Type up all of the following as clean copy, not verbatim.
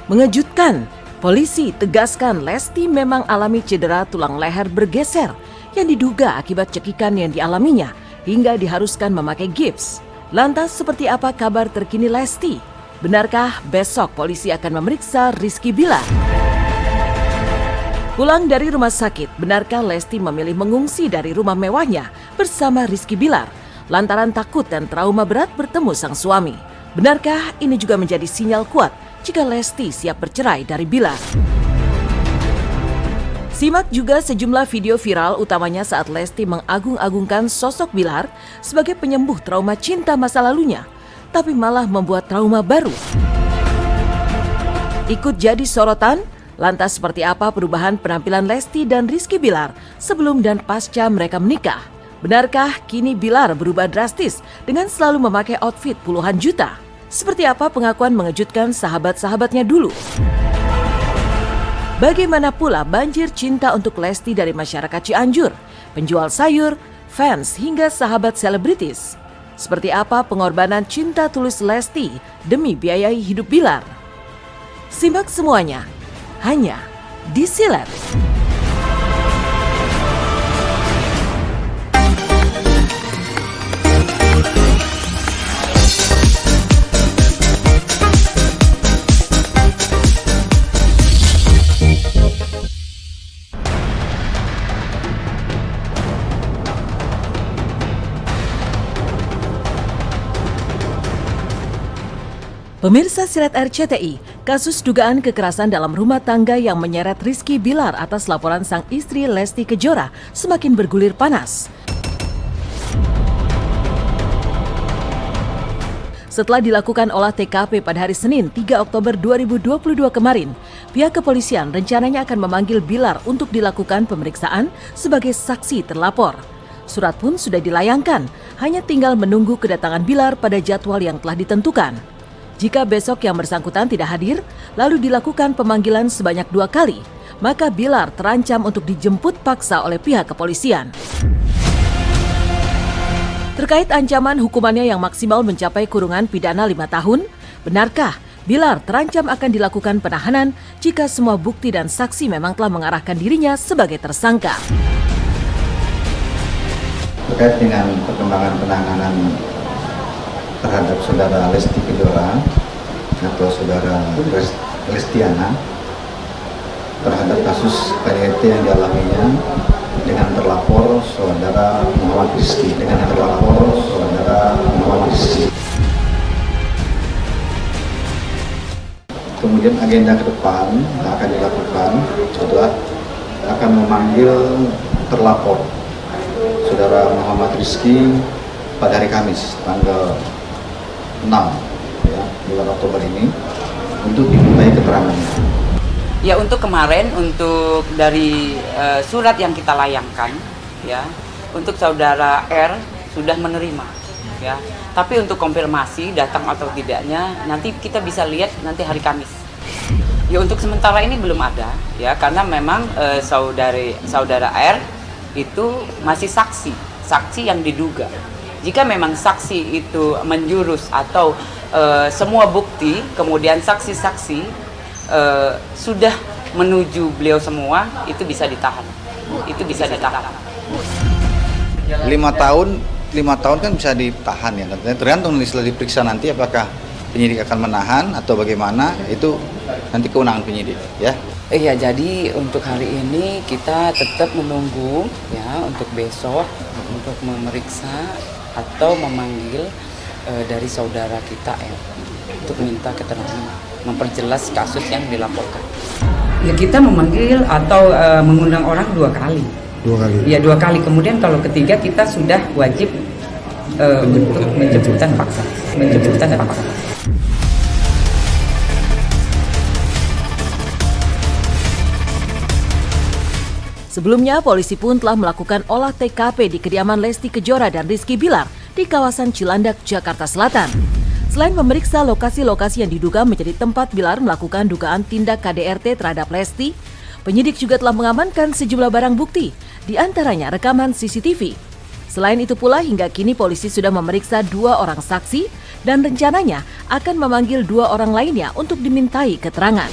Mengejutkan, polisi tegaskan Lesti memang alami cedera tulang leher bergeser yang diduga akibat cekikan yang dialaminya hingga diharuskan memakai gips. Lantas seperti apa kabar terkini Lesti? Benarkah besok polisi akan memeriksa Rizky Bilar? Pulang dari rumah sakit, benarkah Lesti memilih mengungsi dari rumah mewahnya bersama Rizky Bilar lantaran takut dan trauma berat bertemu sang suami? Benarkah ini juga menjadi sinyal kuat jika Lesti siap bercerai dari Bilar? Simak juga sejumlah video viral utamanya saat Lesti mengagung-agungkan sosok Bilar sebagai penyembuh trauma cinta masa lalunya, tapi malah membuat trauma baru. Ikut jadi sorotan, lantas seperti apa perubahan penampilan Lesti dan Rizky Bilar sebelum dan pasca mereka menikah? Benarkah kini Bilar berubah drastis dengan selalu memakai outfit puluhan juta? Seperti apa pengakuan mengejutkan sahabat-sahabatnya dulu? Bagaimana pula banjir cinta untuk Lesti dari masyarakat Cianjur, penjual sayur, fans hingga sahabat selebritis? Seperti apa pengorbanan cinta tulus Lesti demi biayai hidup Bilar? Simak semuanya hanya di Silet. Pemirsa Silet RCTI, kasus dugaan kekerasan dalam rumah tangga yang menyeret Rizky Bilar atas laporan sang istri Lesti Kejora semakin bergulir panas. Setelah dilakukan olah TKP pada hari Senin 3 Oktober 2022 kemarin, pihak kepolisian rencananya akan memanggil Bilar untuk dilakukan pemeriksaan sebagai saksi terlapor. Surat pun sudah dilayangkan, hanya tinggal menunggu kedatangan Bilar pada jadwal yang telah ditentukan. Jika besok yang bersangkutan tidak hadir, lalu dilakukan pemanggilan sebanyak 2 kali, maka Bilar terancam untuk dijemput paksa oleh pihak kepolisian. Terkait ancaman hukumannya yang maksimal mencapai kurungan pidana 5 tahun, benarkah Bilar terancam akan dilakukan penahanan jika semua bukti dan saksi memang telah mengarahkan dirinya sebagai tersangka? Terkait dengan perkembangan penanganan terhadap saudara Lesti Kejora atau saudara Lestiana terhadap kasus KDRT yang dialaminya dengan terlapor saudara Muhammad Rizky Kemudian agenda ke depan yang akan dilakukan adalah akan memanggil terlapor saudara Muhammad Rizky pada hari Kamis tanggal 6 bulan Oktober ini untuk dimintai keterangannya. Ya, untuk kemarin untuk dari surat yang kita layangkan ya, untuk saudara R sudah menerima ya. Tapi untuk konfirmasi datang atau tidaknya nanti kita bisa lihat nanti hari Kamis. Ya, untuk sementara ini belum ada ya, karena memang saudara R itu masih saksi yang diduga. Jika memang saksi itu menjurus atau semua bukti, kemudian saksi-saksi sudah menuju beliau semua, itu bisa ditahan. 5 tahun kan bisa ditahan ya, tergantung setelah diperiksa nanti apakah penyidik akan menahan atau bagaimana, itu nanti kewenangan penyidik ya. Iya, jadi untuk hari ini kita tetap menunggu ya untuk besok untuk memeriksa atau memanggil dari saudara kita ya untuk minta keterangan memperjelas kasus yang dilaporkan. Ya, kita memanggil atau mengundang orang 2 kali. 2 kali. Ya, 2 kali. Kemudian kalau ketiga kita sudah wajib untuk menjemputan paksa. Sebelumnya, polisi pun telah melakukan olah TKP di kediaman Lesti Kejora dan Rizky Bilar di kawasan Cilandak, Jakarta Selatan. Selain memeriksa lokasi-lokasi yang diduga menjadi tempat Bilar melakukan dugaan tindak KDRT terhadap Lesti, penyidik juga telah mengamankan sejumlah barang bukti, di antaranya rekaman CCTV. Selain itu pula, hingga kini polisi sudah memeriksa 2 orang saksi dan rencananya akan memanggil 2 orang lainnya untuk dimintai keterangan.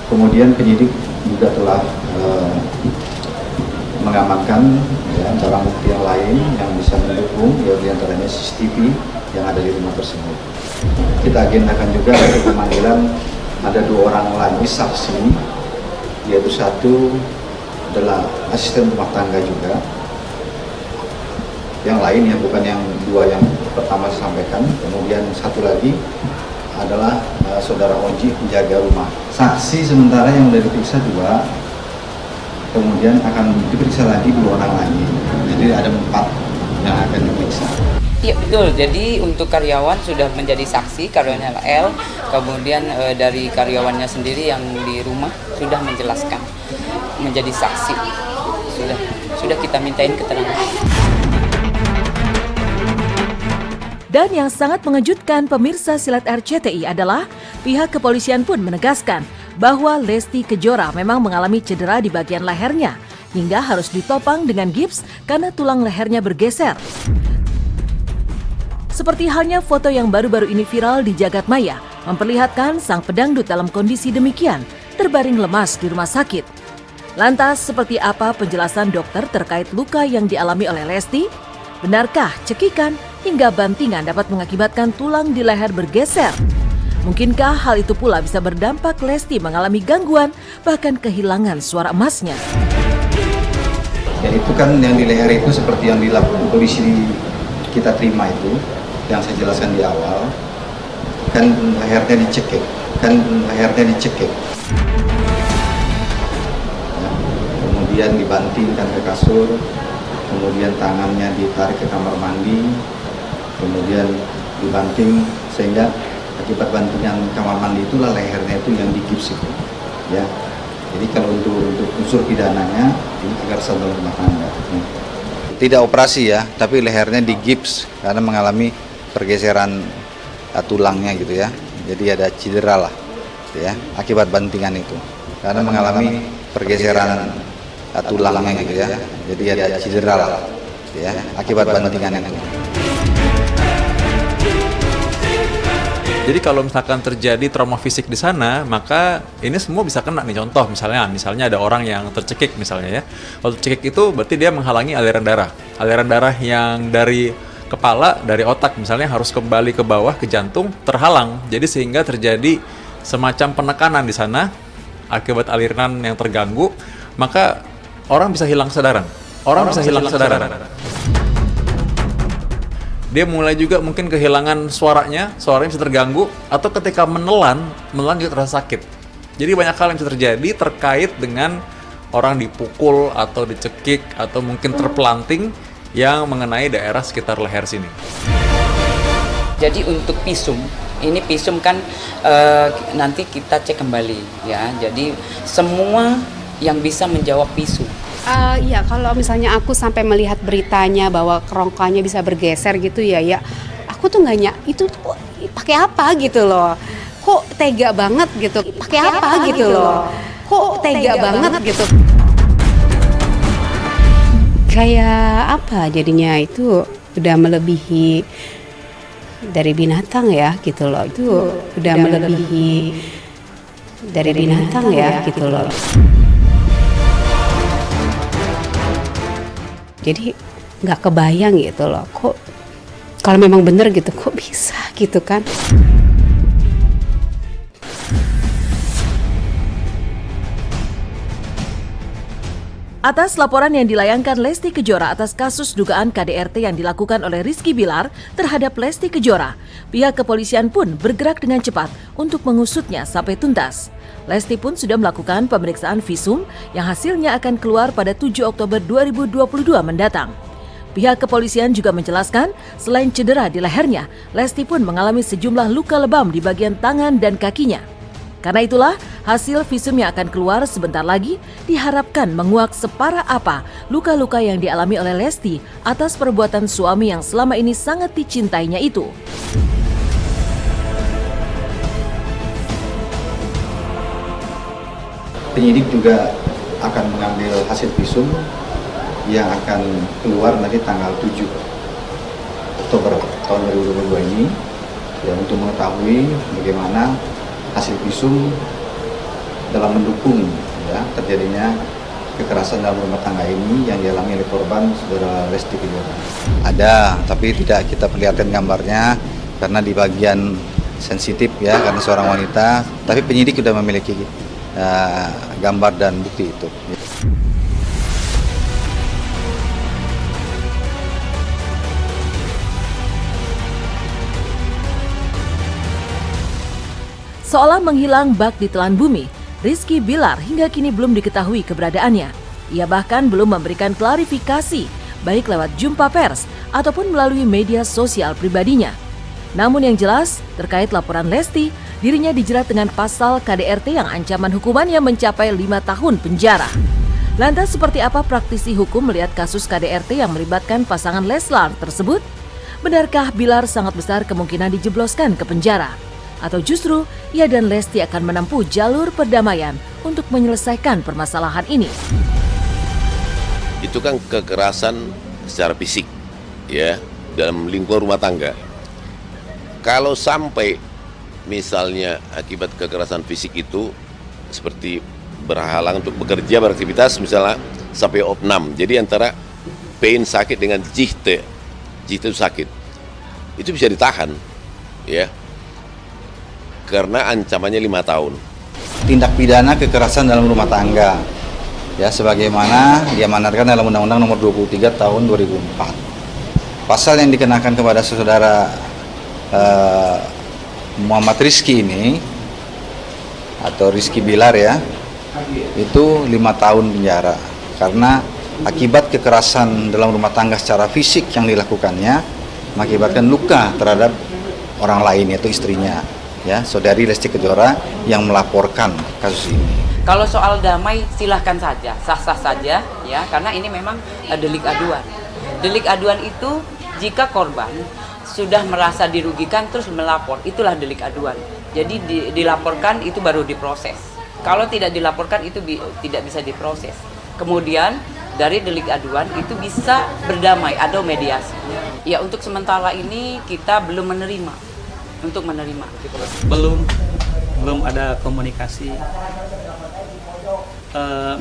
Kemudian penyidik juga telah mengamankan barang bukti yang lain yang bisa mendukung, di antaranya CCTV yang ada di rumah tersebut. Kita agendakan juga untuk pemanggilan ada 2 orang lagi saksi, yaitu satu adalah asisten rumah tangga juga. Yang lain ya, bukan yang 2 yang pertama saya sampaikan. Kemudian satu lagi adalah saudara Oji, penjaga rumah. Saksi sementara yang sudah diperiksa 2, kemudian akan diperiksa lagi 2 orang lagi. Jadi ada 4 yang akan diperiksa. Iya betul, jadi untuk karyawan sudah menjadi saksi, karyawan LL, kemudian dari karyawannya sendiri yang di rumah sudah menjelaskan, menjadi saksi. Sudah kita mintain keterangan. Dan yang sangat mengejutkan pemirsa Silat RCTI adalah pihak kepolisian pun menegaskan bahwa Lesti Kejora memang mengalami cedera di bagian lehernya hingga harus ditopang dengan gips karena tulang lehernya bergeser. Seperti halnya foto yang baru-baru ini viral di jagat maya memperlihatkan sang pedangdut dalam kondisi demikian terbaring lemas di rumah sakit. Lantas seperti apa penjelasan dokter terkait luka yang dialami oleh Lesti? Benarkah cekikan hingga bantingan dapat mengakibatkan tulang di leher bergeser? Mungkinkah hal itu pula bisa berdampak Lesti mengalami gangguan, bahkan kehilangan suara emasnya? Ya itu kan yang di leher itu seperti yang dilakukan polisi kita terima itu, yang saya jelaskan di awal, kan lehernya dicekik. Ya, kemudian dibantingkan ke kasur, kemudian tangannya ditarik ke kamar mandi, kemudian dibanting sehingga akibat bantingan kamar mandi itulah lehernya itu yang digips itu, ya. Jadi kalau untuk unsur pidananya ini kekerasan dalam rumah tangga. Tidak operasi ya, tapi lehernya digips karena mengalami pergeseran tulangnya gitu ya. Jadi ada cedera lah, gitu ya, akibat bantingan itu. Karena mengalami pergeseran tulangnya gitu ya. Jadi ada cedera lah, gitu ya, akibat bantingan itu. Jadi kalau misalkan terjadi trauma fisik di sana, maka ini semua bisa kena nih. Contoh misalnya ada orang yang tercekik misalnya ya. Kalau tercekik itu berarti dia menghalangi aliran darah. Aliran darah yang dari kepala, dari otak misalnya harus kembali ke bawah ke jantung terhalang. Jadi sehingga terjadi semacam penekanan di sana akibat aliran yang terganggu, maka orang bisa hilang kesadaran. Dia mulai juga mungkin kehilangan suaranya bisa terganggu, atau ketika menelan juga terasa sakit. Jadi banyak hal yang bisa terjadi terkait dengan orang dipukul atau dicekik atau mungkin terpelanting yang mengenai daerah sekitar leher sini. Jadi untuk pisum, ini pisum kan nanti kita cek kembali ya. Jadi semua yang bisa menjawab pisum. Iya, kalau misalnya aku sampai melihat beritanya bahwa kerongkongannya bisa bergeser gitu ya, aku tuh nggak itu tuh pakai apa gitu loh, kok tega banget gitu, pakai apa gitu loh, kok tega banget gitu, kayak apa jadinya itu udah melebihi dari binatang ya gitu loh, itu udah melebihi dari binatang ya gitu loh. Jadi nggak kebayang gitu loh, kok kalau memang bener gitu, kok bisa gitu kan. Atas laporan yang dilayangkan Lesti Kejora atas kasus dugaan KDRT yang dilakukan oleh Rizky Bilar terhadap Lesti Kejora, pihak kepolisian pun bergerak dengan cepat untuk mengusutnya sampai tuntas. Lesti pun sudah melakukan pemeriksaan visum yang hasilnya akan keluar pada 7 Oktober 2022 mendatang. Pihak kepolisian juga menjelaskan, selain cedera di lehernya, Lesti pun mengalami sejumlah luka lebam di bagian tangan dan kakinya. Karena itulah, hasil visum yang akan keluar sebentar lagi diharapkan menguak separah apa luka-luka yang dialami oleh Lesti atas perbuatan suami yang selama ini sangat dicintainya itu. Penyidik juga akan mengambil hasil visum yang akan keluar nanti tanggal 7 Oktober tahun 2022 ini ya, untuk mengetahui bagaimana hasil visum dalam mendukung ya terjadinya kekerasan dalam rumah tangga ini yang dialami oleh korban saudara Lesti Kejora. Ada, tapi tidak kita perlihatkan gambarnya karena di bagian sensitif ya, karena seorang wanita. Tapi penyidik sudah memiliki gambar dan bukti itu. Seolah menghilang bak di telan bumi, Rizky Bilar hingga kini belum diketahui keberadaannya. Ia bahkan belum memberikan klarifikasi, baik lewat jumpa pers ataupun melalui media sosial pribadinya. Namun yang jelas, terkait laporan Lesti, dirinya dijerat dengan pasal KDRT yang ancaman hukumannya mencapai 5 tahun penjara. Lantas seperti apa praktisi hukum melihat kasus KDRT yang melibatkan pasangan Leslar tersebut? Benarkah Bilar sangat besar kemungkinan dijebloskan ke penjara? Atau justru ia dan Lesti akan menempuh jalur perdamaian untuk menyelesaikan permasalahan ini? Itu kan kekerasan secara fisik ya, dalam lingkungan rumah tangga. Kalau sampai misalnya akibat kekerasan fisik itu seperti berhalang untuk bekerja, beraktivitas misalnya sampai opnam, jadi antara pain sakit dengan jihte itu sakit, itu bisa ditahan ya, karena ancamannya 5 tahun. Tindak pidana kekerasan dalam rumah tangga ya, sebagaimana diamanatkan dalam Undang-Undang Nomor 23 Tahun 2004. Pasal yang dikenakan kepada saudara Muhammad Rizky ini atau Rizky Bilar ya, itu 5 tahun penjara karena akibat kekerasan dalam rumah tangga secara fisik yang dilakukannya mengakibatkan luka terhadap orang lain, yaitu istrinya ya, saudari Lesti Kejora yang melaporkan kasus ini. Kalau soal damai silahkan saja, sah-sah saja ya, karena ini memang delik aduan. Delik aduan itu jika korban sudah merasa dirugikan terus melapor, itulah delik aduan. Jadi dilaporkan itu baru diproses. Kalau tidak dilaporkan itu tidak bisa diproses. Kemudian dari delik aduan itu bisa berdamai atau mediasi. Ya, untuk sementara ini kita belum menerima. Belum ada komunikasi.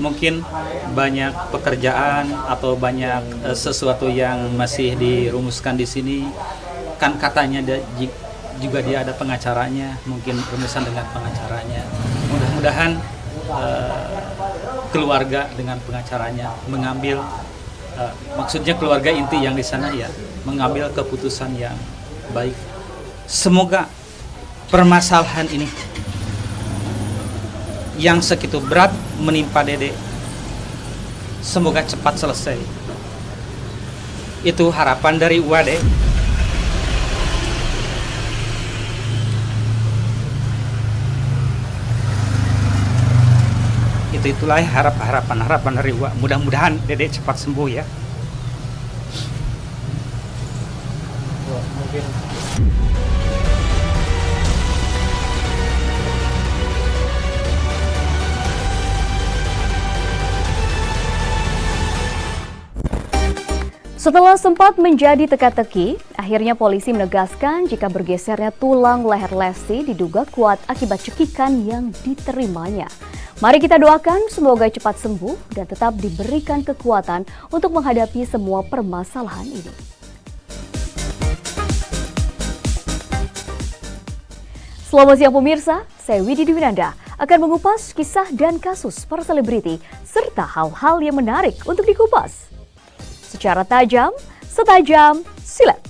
Mungkin banyak pekerjaan atau banyak sesuatu yang masih dirumuskan di sini. Kan katanya juga dia ada pengacaranya, mungkin rumusan dengan pengacaranya. Mudah-mudahan keluarga dengan pengacaranya mengambil, maksudnya keluarga inti yang di sana ya, mengambil keputusan yang baik. Semoga permasalahan ini yang segitu berat menimpa Dede, semoga cepat selesai. Itu harapan dari Wade. Itulah harapan dari Wak. Mudah-mudahan Dede cepat sembuh ya. Setelah sempat menjadi teka-teki, akhirnya polisi menegaskan jika bergesernya tulang leher Lesti diduga kuat akibat cekikan yang diterimanya. Mari kita doakan semoga cepat sembuh dan tetap diberikan kekuatan untuk menghadapi semua permasalahan ini. Selamat siang pemirsa, saya Widi Dwinanda akan mengupas kisah dan kasus para selebriti serta hal-hal yang menarik untuk dikupas. Secara tajam, setajam silat.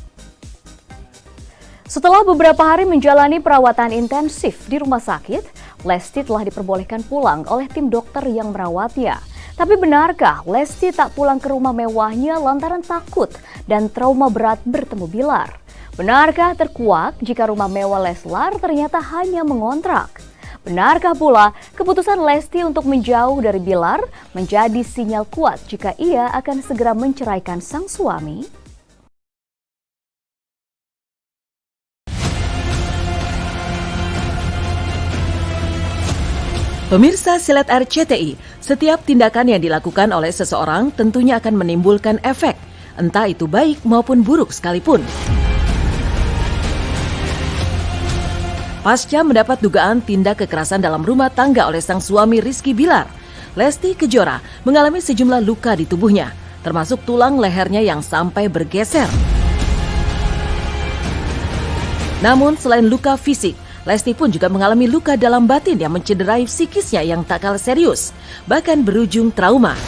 Setelah beberapa hari menjalani perawatan intensif di rumah sakit, Lesti telah diperbolehkan pulang oleh tim dokter yang merawatnya. Tapi benarkah Lesti tak pulang ke rumah mewahnya lantaran takut dan trauma berat bertemu Bilar? Benarkah terkuak jika rumah mewah Leslar ternyata hanya mengontrak? Benarkah pula keputusan Lesti untuk menjauh dari Bilar menjadi sinyal kuat jika ia akan segera menceraikan sang suami? Pemirsa Silat RCTI, setiap tindakan yang dilakukan oleh seseorang tentunya akan menimbulkan efek, entah itu baik maupun buruk sekalipun. Pasca mendapat dugaan tindak kekerasan dalam rumah tangga oleh sang suami Rizky Bilar, Lesti Kejora mengalami sejumlah luka di tubuhnya, termasuk tulang lehernya yang sampai bergeser. Namun selain luka fisik, Lesti pun juga mengalami luka dalam batin yang mencederai psikisnya yang tak kalah serius, bahkan berujung trauma.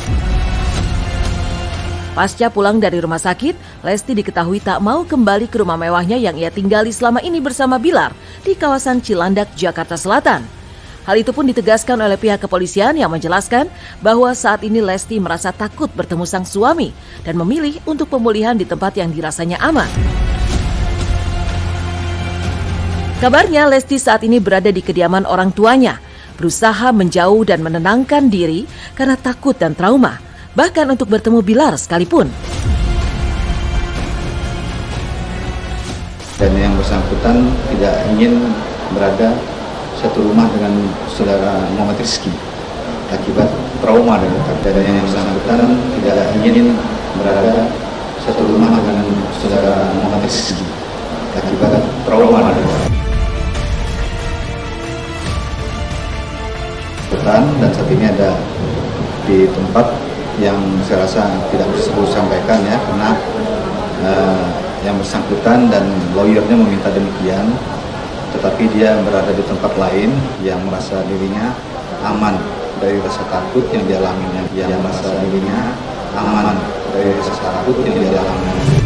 Pasca pulang dari rumah sakit, Lesti diketahui tak mau kembali ke rumah mewahnya yang ia tinggali selama ini bersama Bilar di kawasan Cilandak, Jakarta Selatan. Hal itu pun ditegaskan oleh pihak kepolisian yang menjelaskan bahwa saat ini Lesti merasa takut bertemu sang suami dan memilih untuk pemulihan di tempat yang dirasanya aman. Kabarnya Lesti saat ini berada di kediaman orang tuanya, berusaha menjauh dan menenangkan diri karena takut dan trauma, bahkan untuk bertemu Bilar sekalipun. Dan yang bersangkutan tidak ingin berada satu rumah dengan saudara Muhammad Rizky akibat trauma dan yang bersangkutan tidak ingin berada satu rumah dengan saudara Muhammad Rizky akibat trauma dan saat ini ada di tempat yang saya rasa tidak bisa sampaikan ya, karena yang bersangkutan dan lawyernya meminta demikian, tetapi dia berada di tempat lain yang merasa dirinya aman dari rasa takut yang dialaminya, yang merasa dirinya aman dari rasa takut yang dialaminya.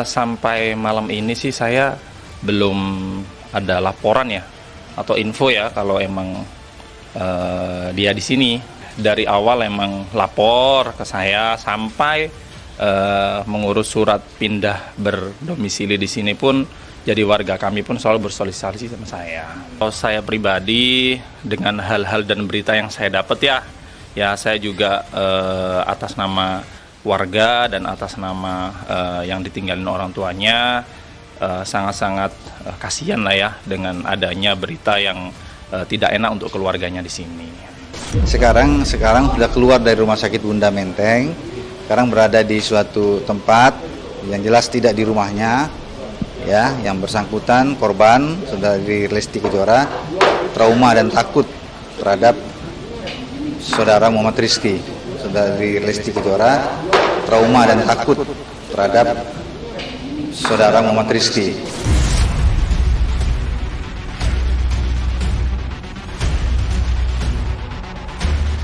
Sampai malam ini sih saya belum ada laporan ya atau info ya kalau emang dia di sini. Dari awal emang lapor ke saya sampai mengurus surat pindah berdomisili di sini pun, jadi warga kami pun selalu bersosialisasi sama saya. Kalau saya pribadi dengan hal-hal dan berita yang saya dapat ya saya juga atas nama warga dan atas nama yang ditinggalin orang tuanya sangat-sangat kasihan lah ya dengan adanya berita yang tidak enak untuk keluarganya di sini. Sekarang sudah keluar dari Rumah Sakit Bunda Menteng. Sekarang berada di suatu tempat yang jelas tidak di rumahnya. Ya, yang bersangkutan korban saudari Lesti Kejora trauma dan takut terhadap saudara Muhammad Rizky. Saudari Lesti Kejora trauma dan takut terhadap saudara Muhammad Rizky.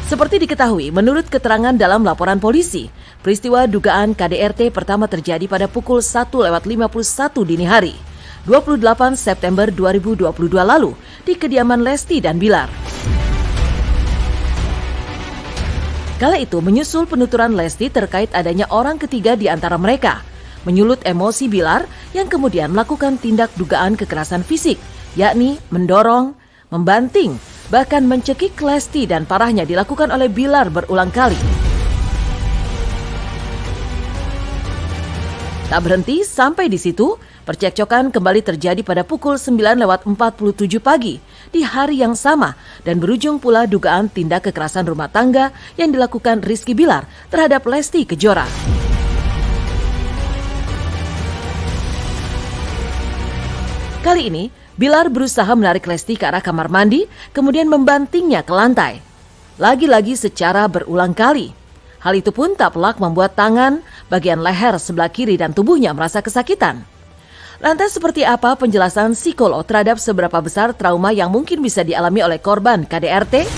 Seperti diketahui, menurut keterangan dalam laporan polisi, peristiwa dugaan KDRT pertama terjadi pada pukul 1:51 dini hari, 28 September 2022 lalu, di kediaman Lesti dan Bilar. Kala itu menyusul penuturan Lesti terkait adanya orang ketiga di antara mereka, menyulut emosi Bilar yang kemudian melakukan tindak dugaan kekerasan fisik, yakni mendorong, membanting, bahkan mencekik Lesti, dan parahnya dilakukan oleh Bilar berulang kali. Tak berhenti sampai di situ, percekcokan kembali terjadi pada pukul 9:47 pagi di hari yang sama dan berujung pula dugaan tindak kekerasan rumah tangga yang dilakukan Rizky Bilar terhadap Lesti Kejora. Kali ini, Bilar berusaha menarik Lesti ke arah kamar mandi, kemudian membantingnya ke lantai. Lagi-lagi secara berulang kali. Hal itu pun tak pelak membuat tangan, bagian leher sebelah kiri dan tubuhnya merasa kesakitan. Lantas seperti apa penjelasan psikolog terhadap seberapa besar trauma yang mungkin bisa dialami oleh korban KDRT?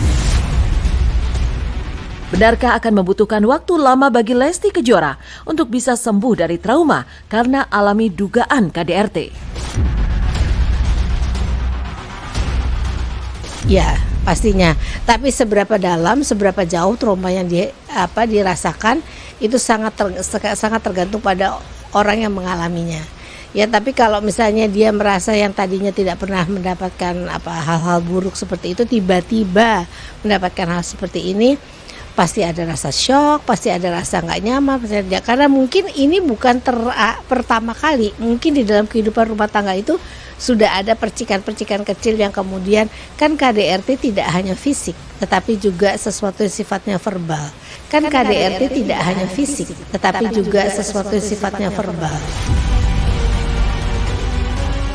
Benarkah akan membutuhkan waktu lama bagi Lesti Kejora untuk bisa sembuh dari trauma karena alami dugaan KDRT? Ya, pastinya. Tapi seberapa dalam, seberapa jauh trauma yang dirasakan itu sangat tergantung pada orang yang mengalaminya. Ya, tapi kalau misalnya dia merasa yang tadinya tidak pernah mendapatkan hal-hal buruk seperti itu, tiba-tiba mendapatkan hal seperti ini, pasti ada rasa syok, pasti ada rasa nggak nyaman, karena mungkin ini bukan pertama kali. Mungkin di dalam kehidupan rumah tangga itu sudah ada percikan-percikan kecil yang kemudian, kan KDRT tidak hanya fisik, tetapi juga sesuatu yang sifatnya verbal. Kan KDRT tidak hanya fisik, tetapi juga sesuatu yang sifatnya verbal.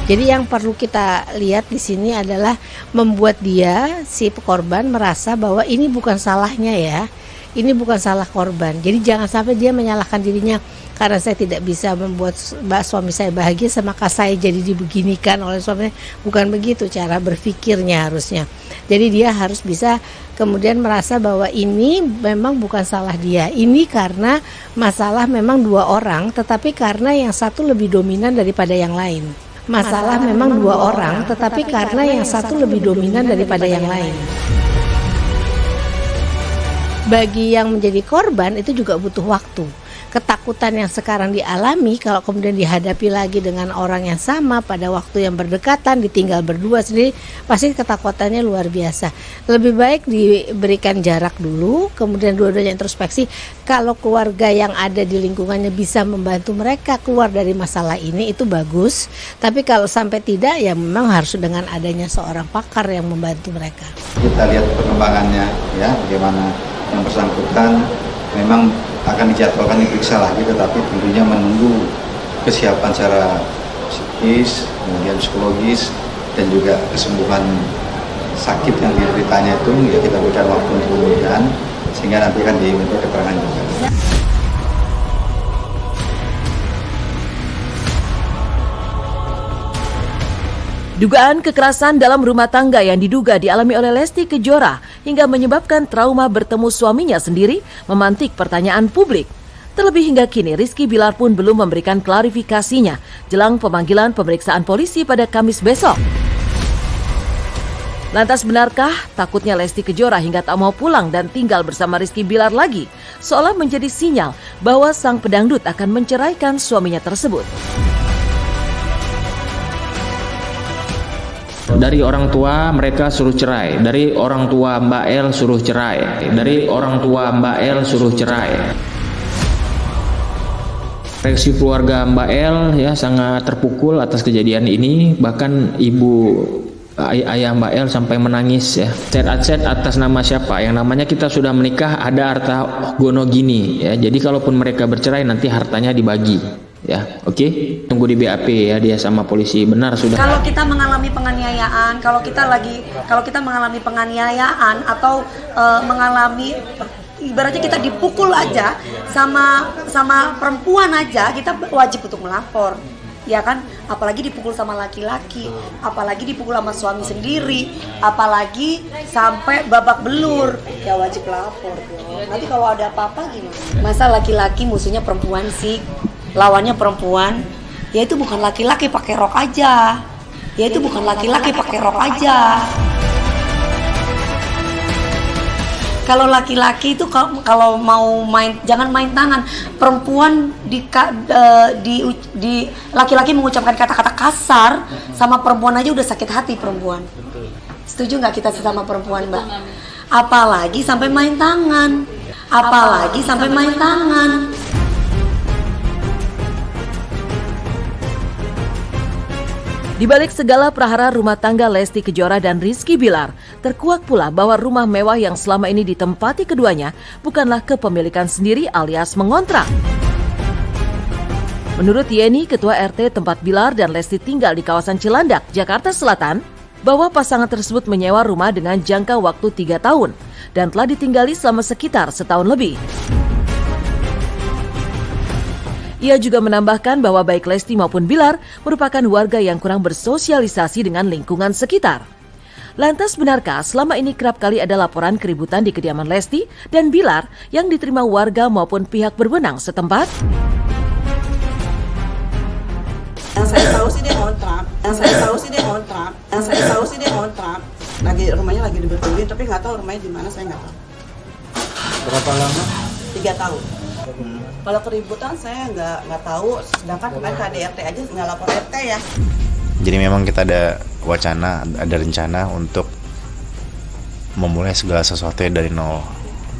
Jadi yang perlu kita lihat di sini adalah membuat dia, si korban, merasa bahwa ini bukan salahnya ya, ini bukan salah korban. Jadi jangan sampai dia menyalahkan dirinya, karena saya tidak bisa membuat suami saya bahagia, maka saya jadi dibeginikan oleh suami. Bukan begitu cara berpikirnya harusnya. Jadi dia harus bisa kemudian merasa bahwa ini memang bukan salah dia. Ini karena masalah memang dua orang, tetapi karena yang satu lebih dominan daripada yang lain. Masalah memang dua orang, tetapi karena yang satu lebih dominan daripada yang lain. Bagi yang menjadi korban itu juga butuh waktu. Ketakutan yang sekarang dialami kalau kemudian dihadapi lagi dengan orang yang sama pada waktu yang berdekatan, ditinggal berdua sendiri, pasti ketakutannya luar biasa. Lebih baik diberikan jarak dulu, kemudian dua-duanya introspeksi. Kalau keluarga yang ada di lingkungannya bisa membantu mereka keluar dari masalah ini, itu bagus. Tapi kalau sampai tidak, ya memang harus dengan adanya seorang pakar yang membantu mereka. Kita lihat perkembangannya ya, bagaimana yang bersangkutan memang akan dijadwalkan diperiksa lagi, tetapi tentunya menunggu kesiapan secara psikis, kemudian psikologis, dan juga kesembuhan sakit yang dideritanya itu, ya kita berikan waktu untuk pemulihan, sehingga nanti akan diminta keterangan juga. Dugaan kekerasan dalam rumah tangga yang diduga dialami oleh Lesti Kejora hingga menyebabkan trauma bertemu suaminya sendiri memantik pertanyaan publik. Terlebih hingga kini Rizky Bilar pun belum memberikan klarifikasinya jelang pemanggilan pemeriksaan polisi pada Kamis besok. Lantas benarkah takutnya Lesti Kejora hingga tak mau pulang dan tinggal bersama Rizky Bilar lagi, seolah menjadi sinyal bahwa sang pedangdut akan menceraikan suaminya tersebut? Dari orang tua mereka suruh cerai, dari orang tua Mbak El suruh cerai, dari orang tua Mbak El suruh cerai. Reaksi keluarga Mbak El ya sangat terpukul atas kejadian ini, bahkan ayah Mbak El sampai menangis ya. Chat atas nama siapa? Yang namanya kita sudah menikah ada harta gono gini ya. Jadi kalaupun mereka bercerai nanti hartanya dibagi. Ya, oke. Tunggu di BAP ya, dia sama polisi. Benar sudah. Kalau kita mengalami penganiayaan, kalau kita mengalami penganiayaan atau mengalami ibaratnya kita dipukul aja sama perempuan aja, kita wajib untuk melapor. Ya kan, apalagi dipukul sama laki-laki, apalagi dipukul sama suami sendiri, apalagi sampai babak belur, ya wajib lapor dong. Nanti kalau ada apa-apa gimana? Masa laki-laki musuhnya perempuan sih? Lawannya perempuan, ya itu bukan laki-laki pakai rok aja. Ya itu bukan laki-laki pakai rok aja. Kalau laki-laki itu kalau mau main, jangan main tangan. Perempuan laki-laki mengucapkan kata-kata kasar sama perempuan aja udah sakit hati perempuan. Setuju nggak kita sama perempuan, Mbak? Apalagi sampai main tangan. Apalagi sampai main tangan. Di balik segala prahara rumah tangga Lesti Kejora dan Rizky Bilar, terkuak pula bahwa rumah mewah yang selama ini ditempati keduanya bukanlah kepemilikan sendiri alias mengontrak. Menurut Yeni, Ketua RT tempat Bilar dan Lesti tinggal di kawasan Cilandak, Jakarta Selatan, bahwa pasangan tersebut menyewa rumah dengan jangka waktu 3 tahun dan telah ditinggali selama sekitar setahun lebih. Ia juga menambahkan bahwa baik Lesti maupun Bilar merupakan warga yang kurang bersosialisasi dengan lingkungan sekitar. Lantas benarkah selama ini kerap kali ada laporan keributan di kediaman Lesti dan Bilar yang diterima warga maupun pihak berwenang setempat? Yang saya tahu sih dia kontrak. Rumahnya lagi dibetulin, tapi nggak tahu rumahnya di mana, saya nggak tahu. Berapa lama? 3 tahun. Kalau keributan saya nggak tahu, sedangkan kemarin KDRT aja nggak lapor RT ya. Jadi memang kita ada wacana, ada rencana untuk memulai segala sesuatu dari nol,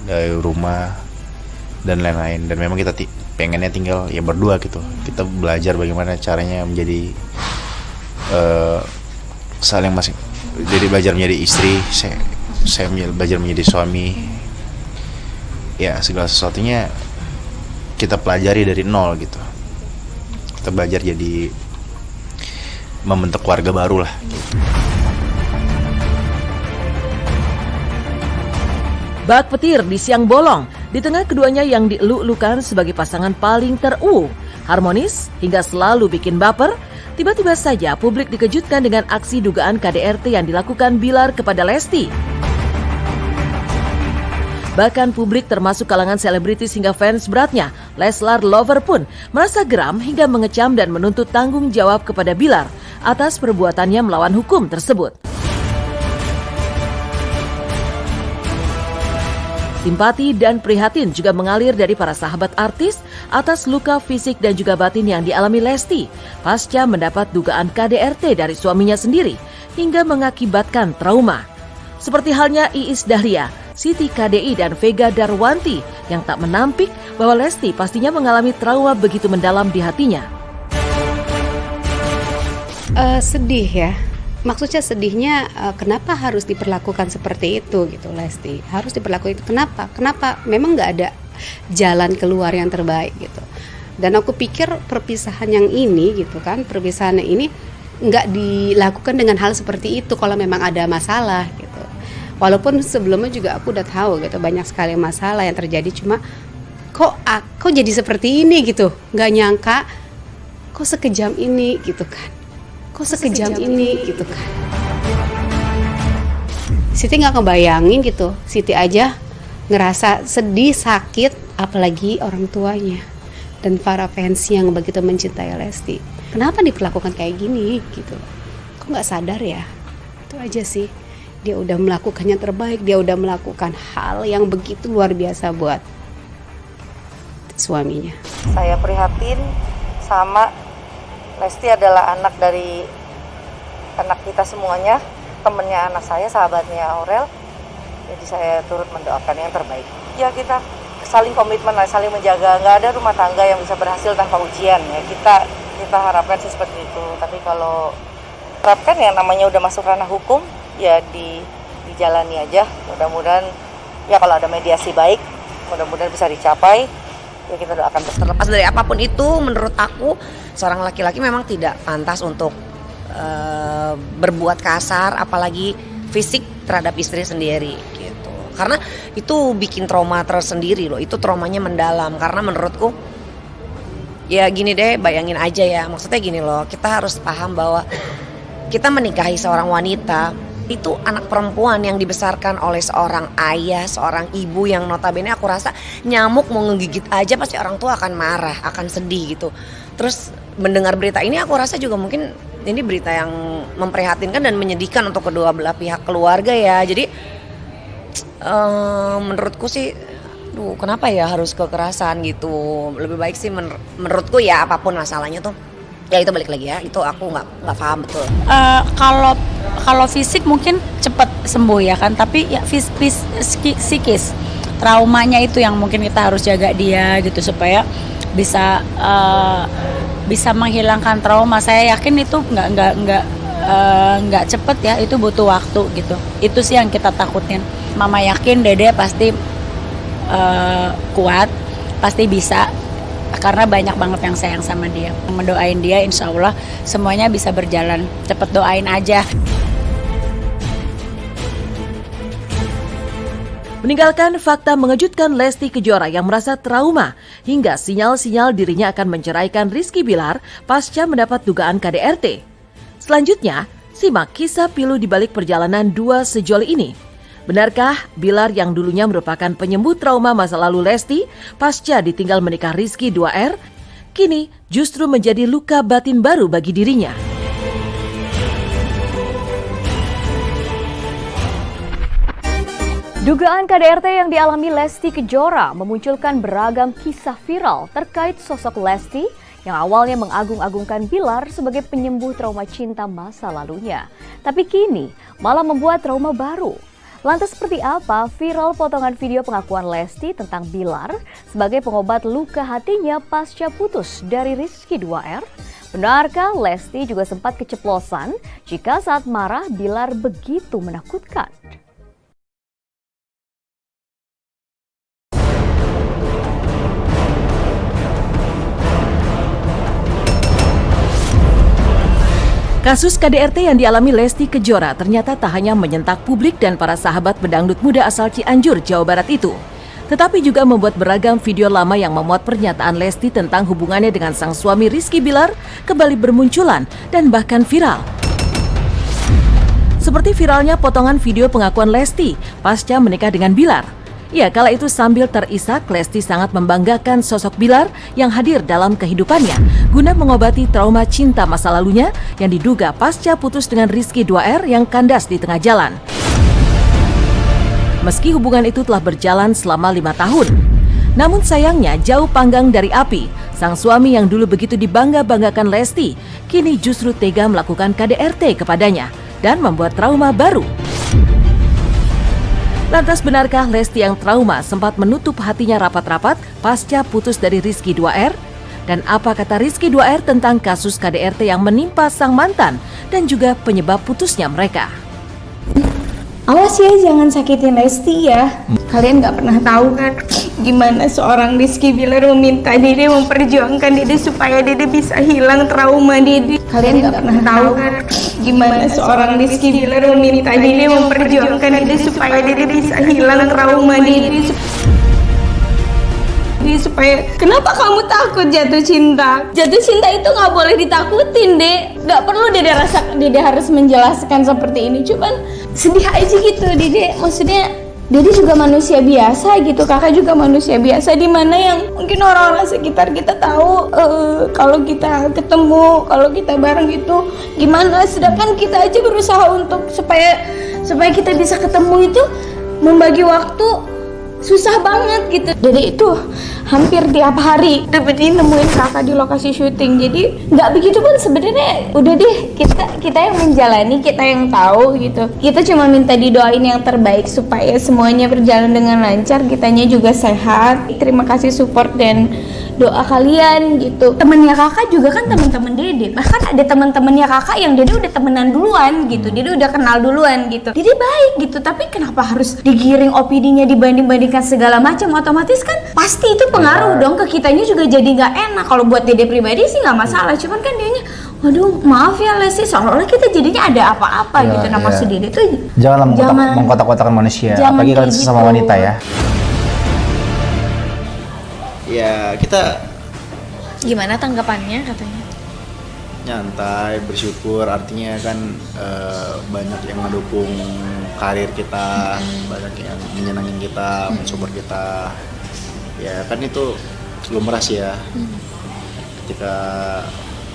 dari rumah dan lain-lain. Dan memang kita pengennya tinggal ya berdua gitu. Kita belajar bagaimana caranya menjadi saling masing. Jadi belajar menjadi istri, saya belajar menjadi suami. Ya segala sesuatunya kita pelajari dari nol gitu. Kita belajar jadi membentuk keluarga baru lah. Bak petir di siang bolong, di tengah keduanya yang dieluk-elukan sebagai pasangan paling harmonis hingga selalu bikin baper, tiba-tiba saja publik dikejutkan dengan aksi dugaan KDRT yang dilakukan Bilar kepada Lesti. Bahkan publik termasuk kalangan selebritis hingga fans beratnya, Leslar Lover pun merasa geram hingga mengecam dan menuntut tanggung jawab kepada Bilar atas perbuatannya melawan hukum tersebut. Simpati dan prihatin juga mengalir dari para sahabat artis atas luka fisik dan juga batin yang dialami Lesti pasca mendapat dugaan KDRT dari suaminya sendiri hingga mengakibatkan trauma. Seperti halnya Iis Dahlia, Siti KDI dan Vega Darwanti yang tak menampik bahwa Lesti pastinya mengalami trauma begitu mendalam di hatinya. Sedih ya. Maksudnya sedihnya kenapa harus diperlakukan seperti itu gitu Lesti. Harus diperlakukan itu kenapa? Kenapa memang nggak ada jalan keluar yang terbaik gitu. Dan aku pikir perpisahan yang ini gitu kan, perpisahan ini nggak dilakukan dengan hal seperti itu kalau memang ada masalah gitu. Walaupun sebelumnya juga aku udah tahu gitu banyak sekali masalah yang terjadi, cuma kok jadi seperti ini gitu. Nggak nyangka kok sekejam ini gitu kan. Kok sekejam ini gitu kan. Siti nggak ngebayangin gitu. Siti aja ngerasa sedih, sakit, apalagi orang tuanya dan para fans yang begitu mencintai Lesti. Kenapa diperlakukan kayak gini gitu? Kok nggak sadar ya? Itu aja sih. Dia udah melakukannya terbaik. Dia udah melakukan hal yang begitu luar biasa buat suaminya. Saya prihatin sama Lesti adalah anak dari anak kita semuanya, temennya anak saya, sahabatnya Aurel. Jadi saya turut mendoakan yang terbaik. Ya kita saling komitmen, saling menjaga. Nggak ada rumah tangga yang bisa berhasil tanpa ujian ya. Kita harapkan sih seperti itu. Tapi kalau harapkan yang namanya udah masuk ranah hukum, ya dijalani aja. Mudah-mudahan ya kalau ada mediasi baik, mudah-mudahan bisa dicapai. Ya kita doakan terlepas dari apapun itu, menurut aku seorang laki-laki memang tidak pantas untuk berbuat kasar, apalagi fisik terhadap istri sendiri gitu. Karena itu bikin trauma tersendiri loh, itu traumanya mendalam. Karena menurutku ya gini deh, bayangin aja ya, maksudnya gini loh, kita harus paham bahwa kita menikahi seorang wanita itu anak perempuan yang dibesarkan oleh seorang ayah, seorang ibu yang notabene aku rasa nyamuk mau ngegigit aja pasti orang tua akan marah, akan sedih gitu. Terus mendengar berita ini aku rasa juga mungkin ini berita yang memprihatinkan dan menyedihkan untuk kedua belah pihak keluarga ya. Jadi menurutku sih, kenapa ya harus kekerasan gitu. Lebih baik sih menurutku ya apapun masalahnya tuh ya itu balik lagi ya, itu aku nggak paham betul. Kalau fisik mungkin cepat sembuh ya kan, tapi ya psikis traumanya itu yang mungkin kita harus jaga dia gitu supaya bisa menghilangkan trauma. Saya yakin itu nggak cepet ya, itu butuh waktu gitu. Itu sih yang kita takutin. Mama yakin Dede pasti kuat, pasti bisa. Karena banyak banget yang sayang sama dia. Mendoain dia, insya Allah semuanya bisa berjalan. Cepet doain aja. Meninggalkan fakta mengejutkan Lesti Kejora yang merasa trauma hingga sinyal-sinyal dirinya akan menceraikan Rizky Bilar pasca mendapat dugaan KDRT. Selanjutnya, simak kisah pilu di balik perjalanan dua sejoli ini. Benarkah Bilar yang dulunya merupakan penyembuh trauma masa lalu Lesti pasca ditinggal menikah Rizky 2R, kini justru menjadi luka batin baru bagi dirinya? Dugaan KDRT yang dialami Lesti Kejora memunculkan beragam kisah viral terkait sosok Lesti yang awalnya mengagung-agungkan Bilar sebagai penyembuh trauma cinta masa lalunya. Tapi kini malah membuat trauma baru. Lantas seperti apa viral potongan video pengakuan Lesti tentang Bilar sebagai pengobat luka hatinya pasca putus dari Rizky 2R? Benarkah Lesti juga sempat keceplosan jika saat marah Bilar begitu menakutkan? Kasus KDRT yang dialami Lesti Kejora ternyata tak hanya menyentak publik dan para sahabat pedangdut muda asal Cianjur, Jawa Barat itu, tetapi juga membuat beragam video lama yang memuat pernyataan Lesti tentang hubungannya dengan sang suami Rizky Bilar kembali bermunculan dan bahkan viral. Seperti viralnya potongan video pengakuan Lesti pasca menikah dengan Bilar. Ya, kala itu sambil terisak, Lesti sangat membanggakan sosok Bilar yang hadir dalam kehidupannya guna mengobati trauma cinta masa lalunya yang diduga pasca putus dengan Rizky 2R yang kandas di tengah jalan. Meski hubungan itu telah berjalan selama 5 tahun, namun sayangnya jauh panggang dari api. Sang suami yang dulu begitu dibangga-banggakan Lesti, kini justru tega melakukan KDRT kepadanya dan membuat trauma baru. Lantas benarkah Lesti yang trauma sempat menutup hatinya rapat-rapat pasca putus dari Rizky 2R? Dan apa kata Rizky 2R tentang kasus KDRT yang menimpa sang mantan dan juga penyebab putusnya mereka? Awas ya, jangan sakitin Lesti ya. Kalian gak pernah tahu kan gimana seorang Rizky Bilar meminta Dede memperjuangkan Dede supaya Dede bisa hilang trauma Dede. Kalian gak pernah tahu kan gimana seorang Rizky Bilar meminta Dede memperjuangkan Dede supaya Dede bisa hilang trauma Dede. Supaya kenapa kamu takut jatuh cinta? Jatuh cinta itu nggak boleh ditakutin, Dek. Nggak perlu Dede harus menjelaskan seperti ini. Cuman sedih aja gitu, Dede. Maksudnya Dede juga manusia biasa gitu, kakak juga manusia biasa, di mana yang mungkin orang-orang sekitar kita tahu kalau kita ketemu, kalau kita bareng gitu gimana. Sedangkan kita aja berusaha untuk supaya kita bisa ketemu itu membagi waktu susah banget gitu. Dede itu hampir tiap hari nemuin kakak di lokasi syuting. Jadi nggak begitu pun sebenarnya. Udah deh, kita yang menjalani, kita yang tahu gitu. Kita cuma minta didoain yang terbaik supaya semuanya berjalan dengan lancar, kitanya juga sehat. Terima kasih support dan doa kalian gitu. Temennya kakak juga kan teman-teman Dede. Bahkan ada teman-temannya kakak yang Dede udah temenan duluan gitu. Dede udah kenal duluan gitu. Dede baik gitu, tapi kenapa harus digiring opininya dibanding-bandingkan segala macam? Otomatis kan pasti itu pengaruh dong ke kitanya juga jadi nggak enak. Kalau buat Dede pribadi sih nggak masalah. Cuman kan dianya, waduh maaf ya Lesti, seolah-olah kita jadinya ada apa-apa gitu. Nah maksud Dede tuh jangan mengkotak-kotakan manusia, apalagi kalau sesama gitu. wanita ya. Ya kita Gimana tanggapannya katanya? Nyantai, bersyukur, artinya kan banyak yang mendukung karir kita, banyak yang menyenangin kita, mensupport kita. Ya kan itu lumrah sih ya. Ketika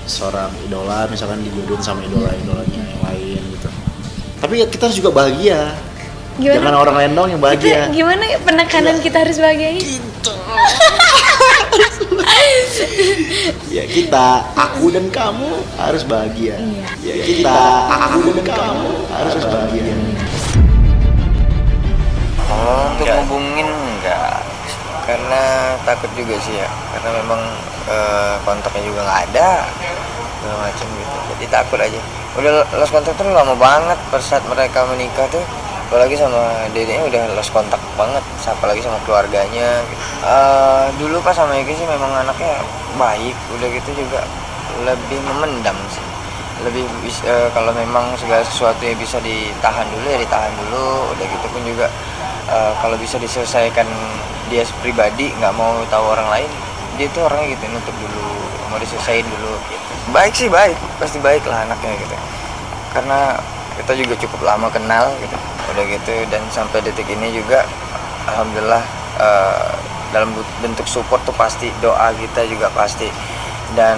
seorang idola misalkan dijodohin sama idola-idolanya yang lain gitu. Tapi kita harus juga bahagia. Gimana? Jangan orang lain dong yang bahagia. Gimana penekanan kita harus bahagia? Gitu. Ya kita, aku dan kamu harus bahagia. Ya kita, aku dan kamu harus bahagia. Kalau untuk hubungin enggak, karena takut juga sih ya, karena memang kontaknya juga nggak ada, segala macam gitu. Jadi takut aja. Udah lost kontak tuh lama banget pada saat mereka menikah tuh. Apalagi sama dedeknya udah lost kontak banget, apalagi sama keluarganya gitu. Dulu pas sama Egi sih memang anaknya baik, udah gitu juga lebih memendam sih. Lebih kalau memang segala sesuatu yang bisa ditahan dulu ya ditahan dulu, udah gitu pun juga kalau bisa diselesaikan dia pribadi, nggak mau tahu orang lain, dia tuh orangnya gitu, nutup dulu, mau diselesain dulu gitu. Baik sih baik, pasti baik lah anaknya gitu, karena kita juga cukup lama kenal gitu, udah gitu, dan sampai detik ini juga alhamdulillah dalam bentuk support tuh pasti, doa kita juga pasti, dan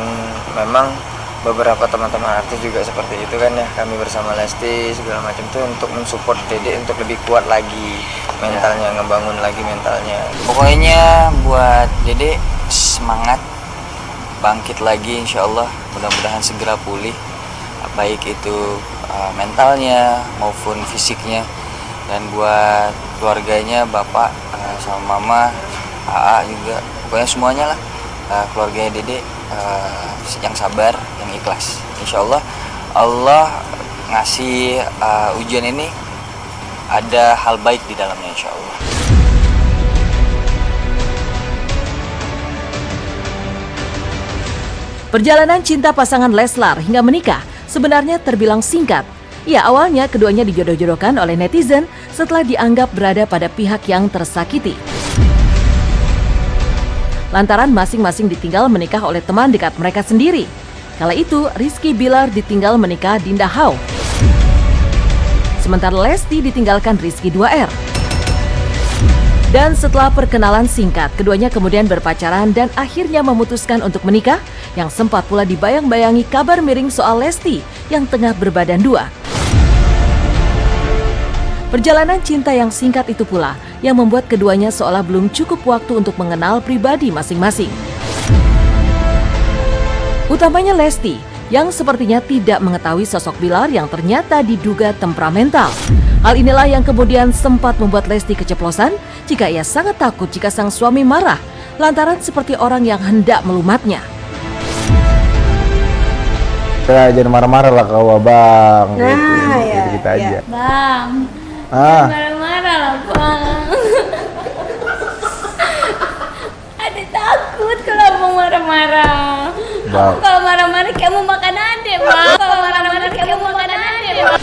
memang beberapa teman-teman artis juga seperti itu kan ya, kami bersama Lesti segala macam tuh untuk mensupport Dede untuk lebih kuat lagi mentalnya, ngebangun lagi mentalnya. Pokoknya buat Dede semangat, bangkit lagi insyaallah, mudah-mudahan segera pulih, baik itu mentalnya maupun fisiknya, dan buat keluarganya, bapak sama mama, AA juga, pokoknya semuanya lah, keluarganya Dede yang sabar, yang ikhlas. Insyaallah Allah ngasih ujian ini ada hal baik di dalamnya insyaallah. Perjalanan cinta pasangan Leslar hingga menikah sebenarnya terbilang singkat. Ya, awalnya keduanya dijodoh-jodohkan oleh netizen setelah dianggap berada pada pihak yang tersakiti. Lantaran masing-masing ditinggal menikah oleh teman dekat mereka sendiri. Kala itu, Rizky Bilar ditinggal menikah Dinda Hau. Sementara Lesti ditinggalkan Rizky 2R. Dan setelah perkenalan singkat, keduanya kemudian berpacaran dan akhirnya memutuskan untuk menikah, yang sempat pula dibayang-bayangi kabar miring soal Lesti yang tengah berbadan dua. Perjalanan cinta yang singkat itu pula yang membuat keduanya seolah belum cukup waktu untuk mengenal pribadi masing-masing. Utamanya Lesti, yang sepertinya tidak mengetahui sosok Bilar yang ternyata diduga temperamental. Hal inilah yang kemudian sempat membuat Lesti keceplosan jika ia sangat takut jika sang suami marah lantaran seperti orang yang hendak melumatnya. Jangan marah-marah lah kau Bang. Nah, gitu, kita aja. Bang, jangan marah-marah lah Bang. Ade takut kalau abang marah-marah. Aku kalau marah-marah kayak mau makan Ade, Bang. Kalau marah-marah kayak mau makan Ade, Bang.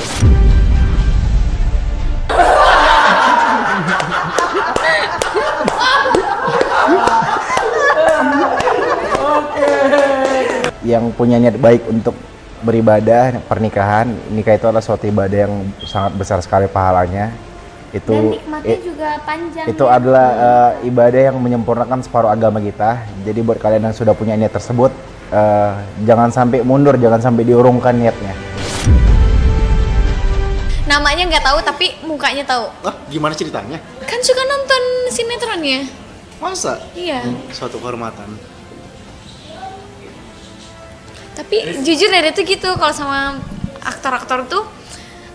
Yang punya niat baik untuk beribadah, pernikahan, nikah itu adalah suatu ibadah yang sangat besar sekali pahalanya. Itu Dan nikmatnya juga panjang. Itu adalah ibadah yang menyempurnakan separuh agama kita. Jadi buat kalian yang sudah punya niat tersebut, jangan sampai mundur, jangan sampai diurungkan niatnya. Namanya nggak tahu tapi mukanya tahu. Wah, gimana ceritanya? Kan suka nonton sinetronnya. Masa? Iya. Suatu kehormatan. Tapi jujur dari itu gitu, kalau sama aktor-aktor tuh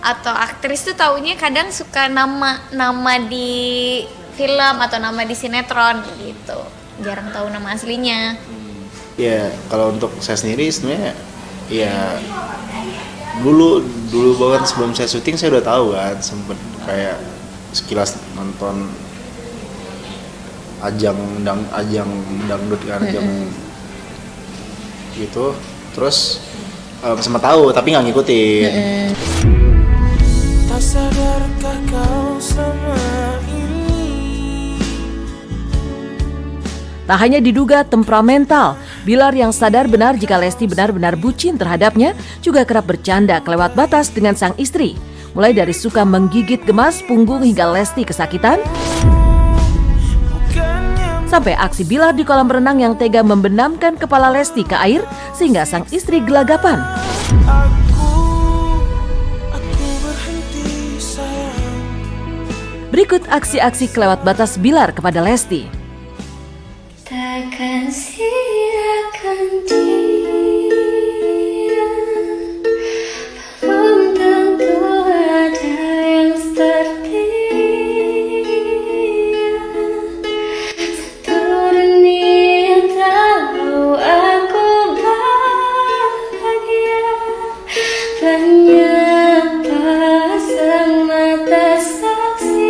atau aktris tuh taunya kadang suka nama di film atau nama di sinetron gitu. Jarang tahu nama aslinya. Ya, kalau untuk saya sendiri sebenarnya ya dulu banget sebelum saya syuting saya udah tahu kan, sempet kayak sekilas nonton ajang dangdut kan, ajang gitu. Terus sempat tahu tapi nggak ngikutin. Tak sadarkah kau selama ini? Tak hanya diduga temperamental, Bilar yang sadar benar jika Lesti benar-benar bucin terhadapnya juga kerap bercanda kelewat batas dengan sang istri. Mulai dari suka menggigit gemas punggung hingga Lesti kesakitan, sampai aksi Bilar di kolam renang yang tega membenamkan kepala Lesti ke air sehingga sang istri gelagapan. Berikut aksi-aksi kelewat batas Bilar kepada Lesti. Takkan siakan dia, belum tentu ada yang setia. Satu dunia tahu aku bahagia, banyak pasang mata saksi.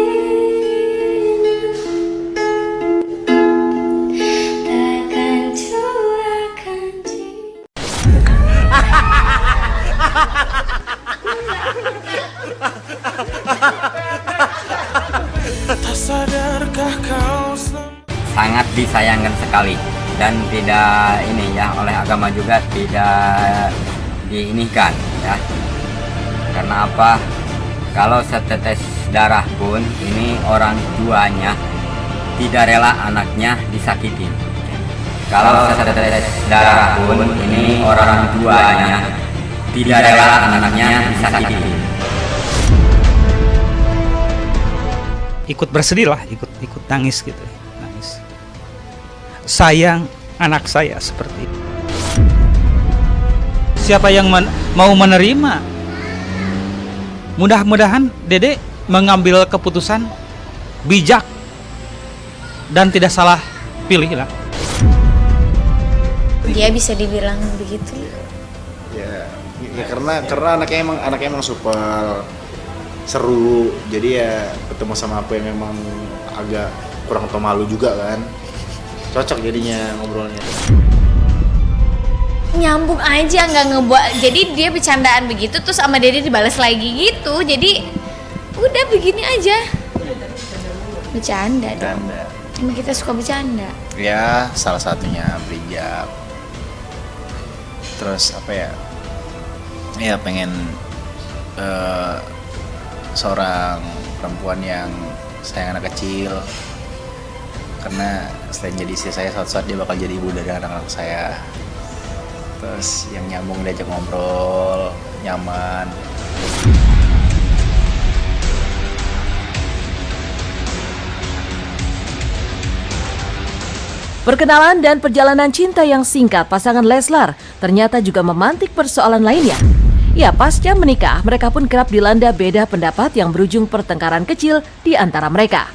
Sangat disayangkan sekali dan tidak oleh agama juga tidak diinginkan ya. Karena apa? Kalau setetes darah pun ini orang tuanya tidak rela anaknya disakiti. Kalau setetes darah pun ini orang tuanya tidak rela anaknya disakiti. Ikut bersedih lah, ikut nangis gitu, nangis. Sayang anak saya seperti itu. Siapa yang mau menerima? Mudah-mudahan Dede mengambil keputusan bijak dan tidak salah pilih lah. Dia bisa dibilang begitu. Ya karena anaknya emang super seru, jadi ya ketemu sama aku yang memang agak kurang pemalu juga kan, cocok jadinya ngobrolnya. nyambung aja, nggak ngebuat. Jadi dia bercandaan begitu, terus sama Dede dibalas lagi gitu. Jadi udah begini aja. Bercanda dong. Emang kita suka bercanda. Ya, salah satunya berijab. Terus apa ya? Ya pengen seorang perempuan yang sayang anak kecil. Karena selain jadi istri saya, suatu saat dia bakal jadi ibu dari anak-anak saya. Terus yang nyambung, diajak ngobrol, nyaman. Perkenalan dan perjalanan cinta yang singkat pasangan Leslar ternyata juga memantik persoalan lainnya. Ya, pasca menikah, mereka pun kerap dilanda beda pendapat yang berujung pertengkaran kecil di antara mereka.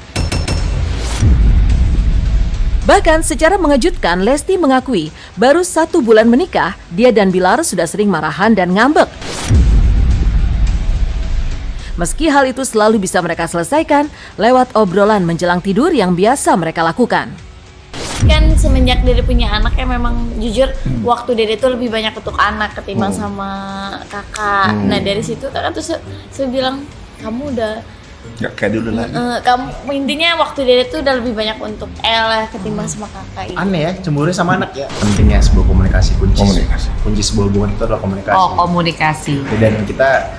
Bahkan secara mengejutkan, Lesti mengakui baru 1 bulan menikah, dia dan Bilar sudah sering marahan dan ngambek. Meski hal itu selalu bisa mereka selesaikan lewat obrolan menjelang tidur yang biasa mereka lakukan. Kan semenjak Dede punya anak ya memang jujur waktu Dede tuh lebih banyak untuk anak ketimbang sama kakak. Nah dari situ kakak tuh saya bilang kamu udah nggak kayak dulu lagi. Kamu intinya waktu Dede tuh udah lebih banyak untuk El ketimbang sama kakak. Aneh ya, cemburu sama anak ya. Pentingnya sebuah komunikasi, kunci sebuah hubungan itu adalah komunikasi. Oh, komunikasi. Dan kita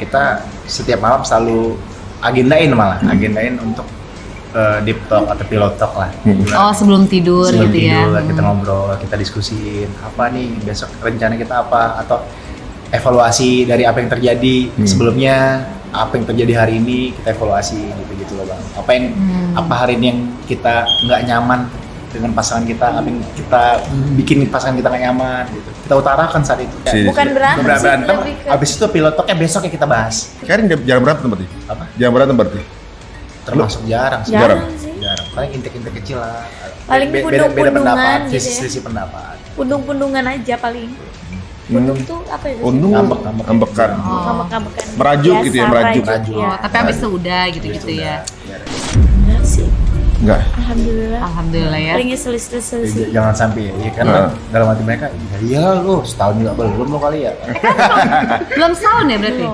kita setiap malam selalu agendain untuk deep talk atau pillow talk lah. Oh, sebelum tidur gitu ya. Kita ngobrol, kita diskusiin apa nih besok rencana kita apa, atau evaluasi dari apa yang terjadi sebelumnya, apa yang terjadi hari ini kita evaluasi gitu loh Bang. Apa hari ini yang kita nggak nyaman dengan pasangan kita, apa yang kita bikin pasangan kita nggak nyaman gitu. Kita utarakan saat itu. Bukan berantem, abis itu pillow talknya besok kita bahas. Karen jarang berantem berarti? Apa? Jarang berantem berarti? Termasuk jarang. Jarang. Paling intik-intik kecil lah. Paling beda pendapat, gitu ya. sisi pendapat. Pundung-pundungan aja paling. Pundung tuh apa ya? Pundung ngambek-ngambekan. Ngambek-ngambekan. Merajuk gitu ya, merajuk. Ya. Tapi habis itu udah gitu-gitu ya. Enggak sih. Enggak. Alhamdulillah ya. Palingnya selisih. Jangan sampai ya kan dalam hati mereka, ya lu setahun juga belum lo kali ya. Belum setahun ya berarti?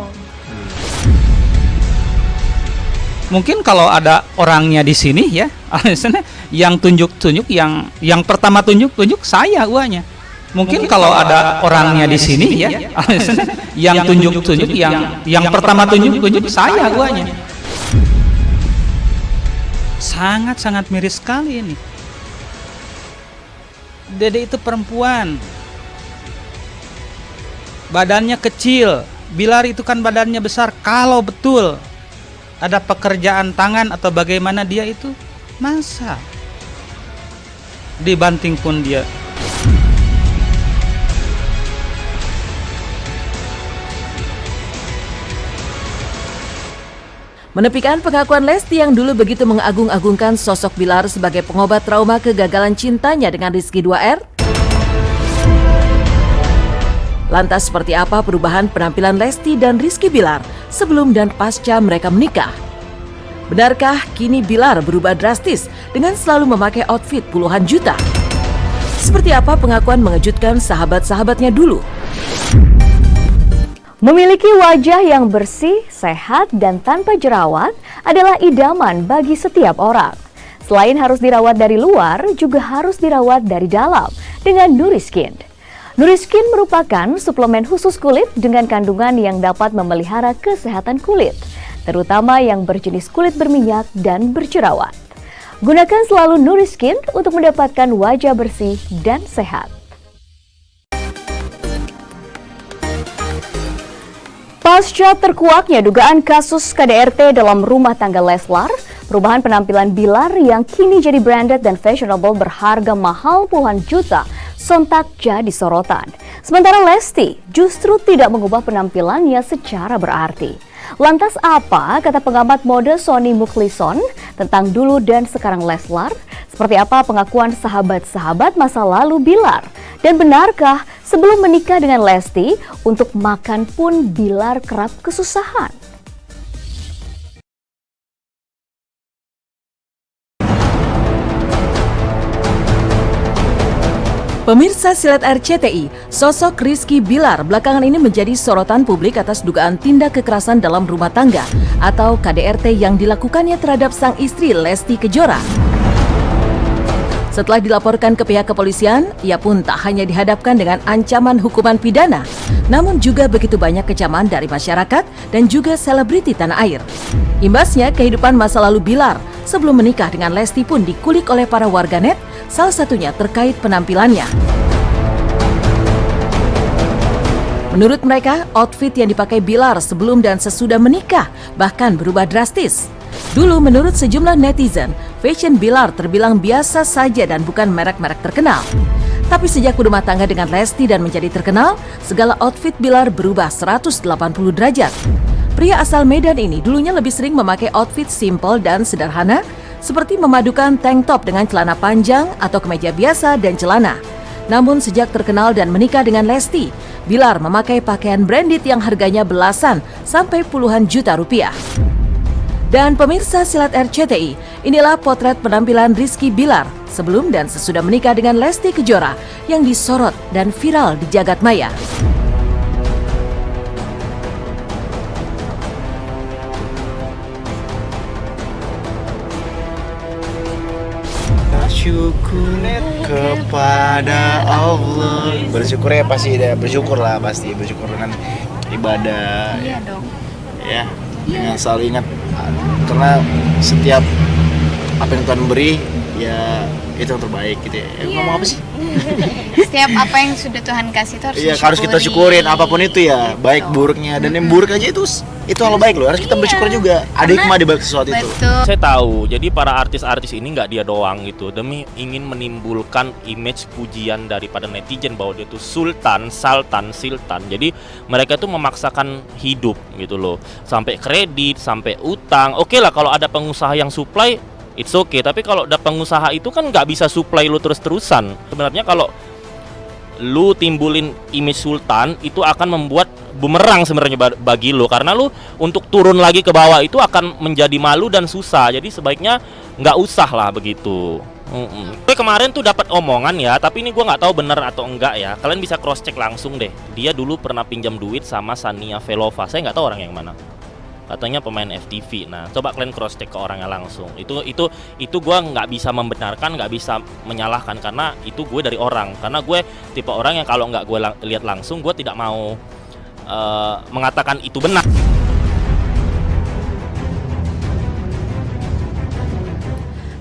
Mungkin kalau ada orangnya di sini ya, alasannya yang tunjuk-tunjuk, yang pertama tunjuk saya guanya. Mungkin kalau ada orangnya di sini ya, alasannya yang tunjuk-tunjuk, yang pertama tunjuk saya guanya. Sangat-sangat miris sekali ini. Dede itu perempuan, badannya kecil. Bilar itu kan badannya besar. Kalau betul ada pekerjaan tangan atau bagaimana dia itu, masa dibanting pun dia. Menepikan pengakuan Lesti yang dulu begitu mengagung-agungkan sosok Bilar sebagai pengobat trauma kegagalan cintanya dengan Rizky 2R. Lantas seperti apa perubahan penampilan Lesti dan Rizky Bilar sebelum dan pasca mereka menikah? Benarkah kini Bilar berubah drastis dengan selalu memakai outfit puluhan juta? Seperti apa pengakuan mengejutkan sahabat-sahabatnya dulu? Memiliki wajah yang bersih, sehat, dan tanpa jerawat adalah idaman bagi setiap orang. Selain harus dirawat dari luar, juga harus dirawat dari dalam dengan Nuriskin. Nuriskin merupakan suplemen khusus kulit dengan kandungan yang dapat memelihara kesehatan kulit, terutama yang berjenis kulit berminyak dan berjerawat. Gunakan selalu Nuriskin untuk mendapatkan wajah bersih dan sehat. Pasca terkuaknya dugaan kasus KDRT dalam rumah tangga Leslar, perubahan penampilan Bilar yang kini jadi branded dan fashionable berharga mahal puluhan juta sontak jadi sorotan. Sementara Lesti justru tidak mengubah penampilannya secara berarti. Lantas apa kata pengamat mode Sony Mukhlison tentang dulu dan sekarang Leslar? Seperti apa pengakuan sahabat-sahabat masa lalu Bilar? Dan benarkah sebelum menikah dengan Lesti, untuk makan pun Bilar kerap kesusahan? Pemirsa Silat RCTI, sosok Rizky Bilar belakangan ini menjadi sorotan publik atas dugaan tindak kekerasan dalam rumah tangga atau KDRT yang dilakukannya terhadap sang istri Lesti Kejora. Setelah dilaporkan ke pihak kepolisian, ia pun tak hanya dihadapkan dengan ancaman hukuman pidana, namun juga begitu banyak kecaman dari masyarakat dan juga selebriti tanah air. Imbasnya, kehidupan masa lalu Bilar sebelum menikah dengan Lesti pun dikulik oleh para warganet, salah satunya terkait penampilannya. Menurut mereka, outfit yang dipakai Bilar sebelum dan sesudah menikah bahkan berubah drastis. Dulu menurut sejumlah netizen, fashion Bilar terbilang biasa saja dan bukan merek-merek terkenal. Tapi sejak berumah tangga dengan Lesti dan menjadi terkenal, segala outfit Bilar berubah 180 derajat. Pria asal Medan ini dulunya lebih sering memakai outfit simple dan sederhana, seperti memadukan tank top dengan celana panjang atau kemeja biasa dan celana. Namun sejak terkenal dan menikah dengan Lesti, Bilar memakai pakaian branded yang harganya belasan sampai puluhan juta rupiah. Dan pemirsa Silat RCTI, inilah potret penampilan Rizky Bilar sebelum dan sesudah menikah dengan Lesti Kejora yang disorot dan viral di jagat maya. Bersyukur kepada Allah. Bersyukur ya pasti bersyukur lah, pasti bersyukur dengan ibadah. Iya dong. Ya, dengan selalu ingat karena setiap apa yang Tuhan beri ya itu yang terbaik gitu ya. Ngomong apa sih? Setiap apa yang sudah Tuhan kasih itu harus harus kita syukurin apapun itu ya, baik buruknya, dan yang buruk aja itu hal baik loh, harus kita bersyukur juga. Ada hikmah di balik sesuatu itu. Saya tahu, jadi para artis-artis ini nggak dia doang gitu, demi ingin menimbulkan image pujian daripada netizen bahwa dia tuh sultan, siltan. Jadi mereka tuh memaksakan hidup gitu loh, sampai kredit, sampai utang. Oke lah kalau ada pengusaha yang supply, it's okay. Tapi kalau ada pengusaha itu kan nggak bisa supply lu terus-terusan. Sebenarnya kalau lu timbulin image sultan itu akan membuat bumerang sebenarnya bagi lu, karena lu untuk turun lagi ke bawah itu akan menjadi malu dan susah. Jadi sebaiknya nggak usah lah begitu. Gue kemarin tuh dapat omongan ya, tapi ini gue nggak tahu benar atau enggak ya. Kalian bisa cross check langsung deh. Dia dulu pernah pinjam duit sama Sania Velova. Saya nggak tahu orang yang mana. Katanya pemain FTV. Nah, coba kalian cross check ke orangnya langsung. Itu gue nggak bisa membenarkan, nggak bisa menyalahkan, karena itu gue dari orang. Karena gue tipe orang yang kalau nggak gue lihat langsung, gue tidak mau mengatakan itu benar.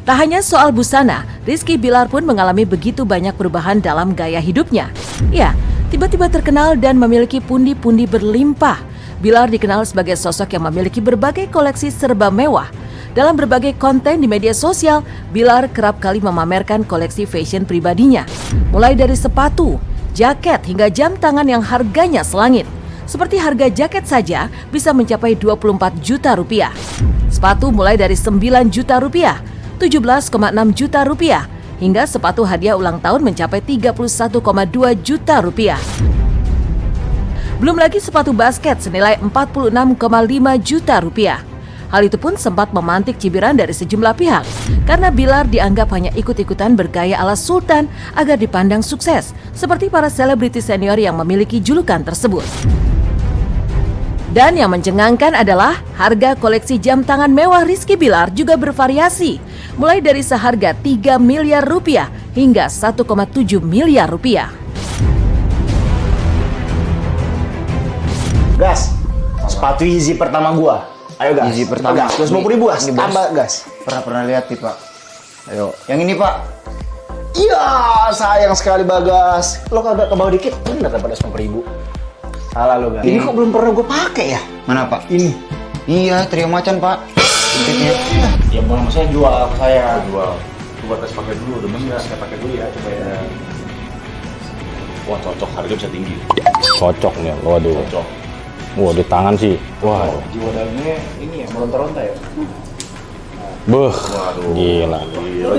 Tak hanya soal busana, Rizky Bilar pun mengalami begitu banyak perubahan dalam gaya hidupnya. Ya, tiba-tiba terkenal dan memiliki pundi-pundi berlimpah. Bilar dikenal sebagai sosok yang memiliki berbagai koleksi serba mewah. Dalam berbagai konten di media sosial, Bilar kerap kali memamerkan koleksi fashion pribadinya. Mulai dari sepatu, jaket, hingga jam tangan yang harganya selangit. Seperti harga jaket saja bisa mencapai 24 juta rupiah. Sepatu mulai dari 9 juta rupiah, 17,6 juta rupiah, hingga sepatu hadiah ulang tahun mencapai 31,2 juta rupiah. Belum lagi sepatu basket senilai 46,5 juta rupiah. Hal itu pun sempat memantik cibiran dari sejumlah pihak, karena Bilar dianggap hanya ikut-ikutan bergaya ala sultan agar dipandang sukses, seperti para selebriti senior yang memiliki julukan tersebut. Dan yang mencengangkan adalah harga koleksi jam tangan mewah Rizky Bilar juga bervariasi, mulai dari seharga 3 miliar rupiah hingga 1,7 miliar rupiah. Gas, sepatu Yeezy pertama gua. Ayo gas. Yeezy pertama. Gas, 250 ribu gas. Tambah gas. Pernah lihat nih Pak. Ayo. Yang ini Pak. Iya, sayang sekali Bagas. Lo kagak ke bawah dikit, bener daripada 50 ribu. Salah lo Gas. Ini kok belum pernah gue pakai ya? Mana Pak? Ini. Iya, trio macan Pak. Tiketnya. Ya boleh saya jual ke saya. Jual. Coba tes pakai dulu, demen nggak? Saya pakai dulu ya, coba ya. Wah cocok, harga bisa tinggi. Cocok nih, waduh. Cocok. Wah di tangan sih, wah. Jiwa dalamnya ini ya, meronta-ronta ya. Beuh, gila.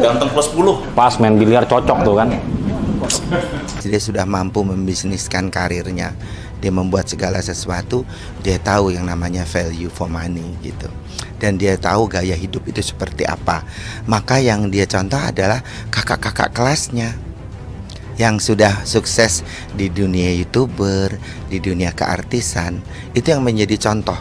Ganteng plus 10. Pas main biliar cocok tuh kan. Dia sudah mampu membisniskan karirnya. Dia membuat segala sesuatu, dia tahu yang namanya value for money gitu. Dan dia tahu gaya hidup itu seperti apa. Maka yang dia contoh adalah kakak-kakak kelasnya. yang sudah sukses di dunia YouTuber, di dunia keartisan, itu yang menjadi contoh.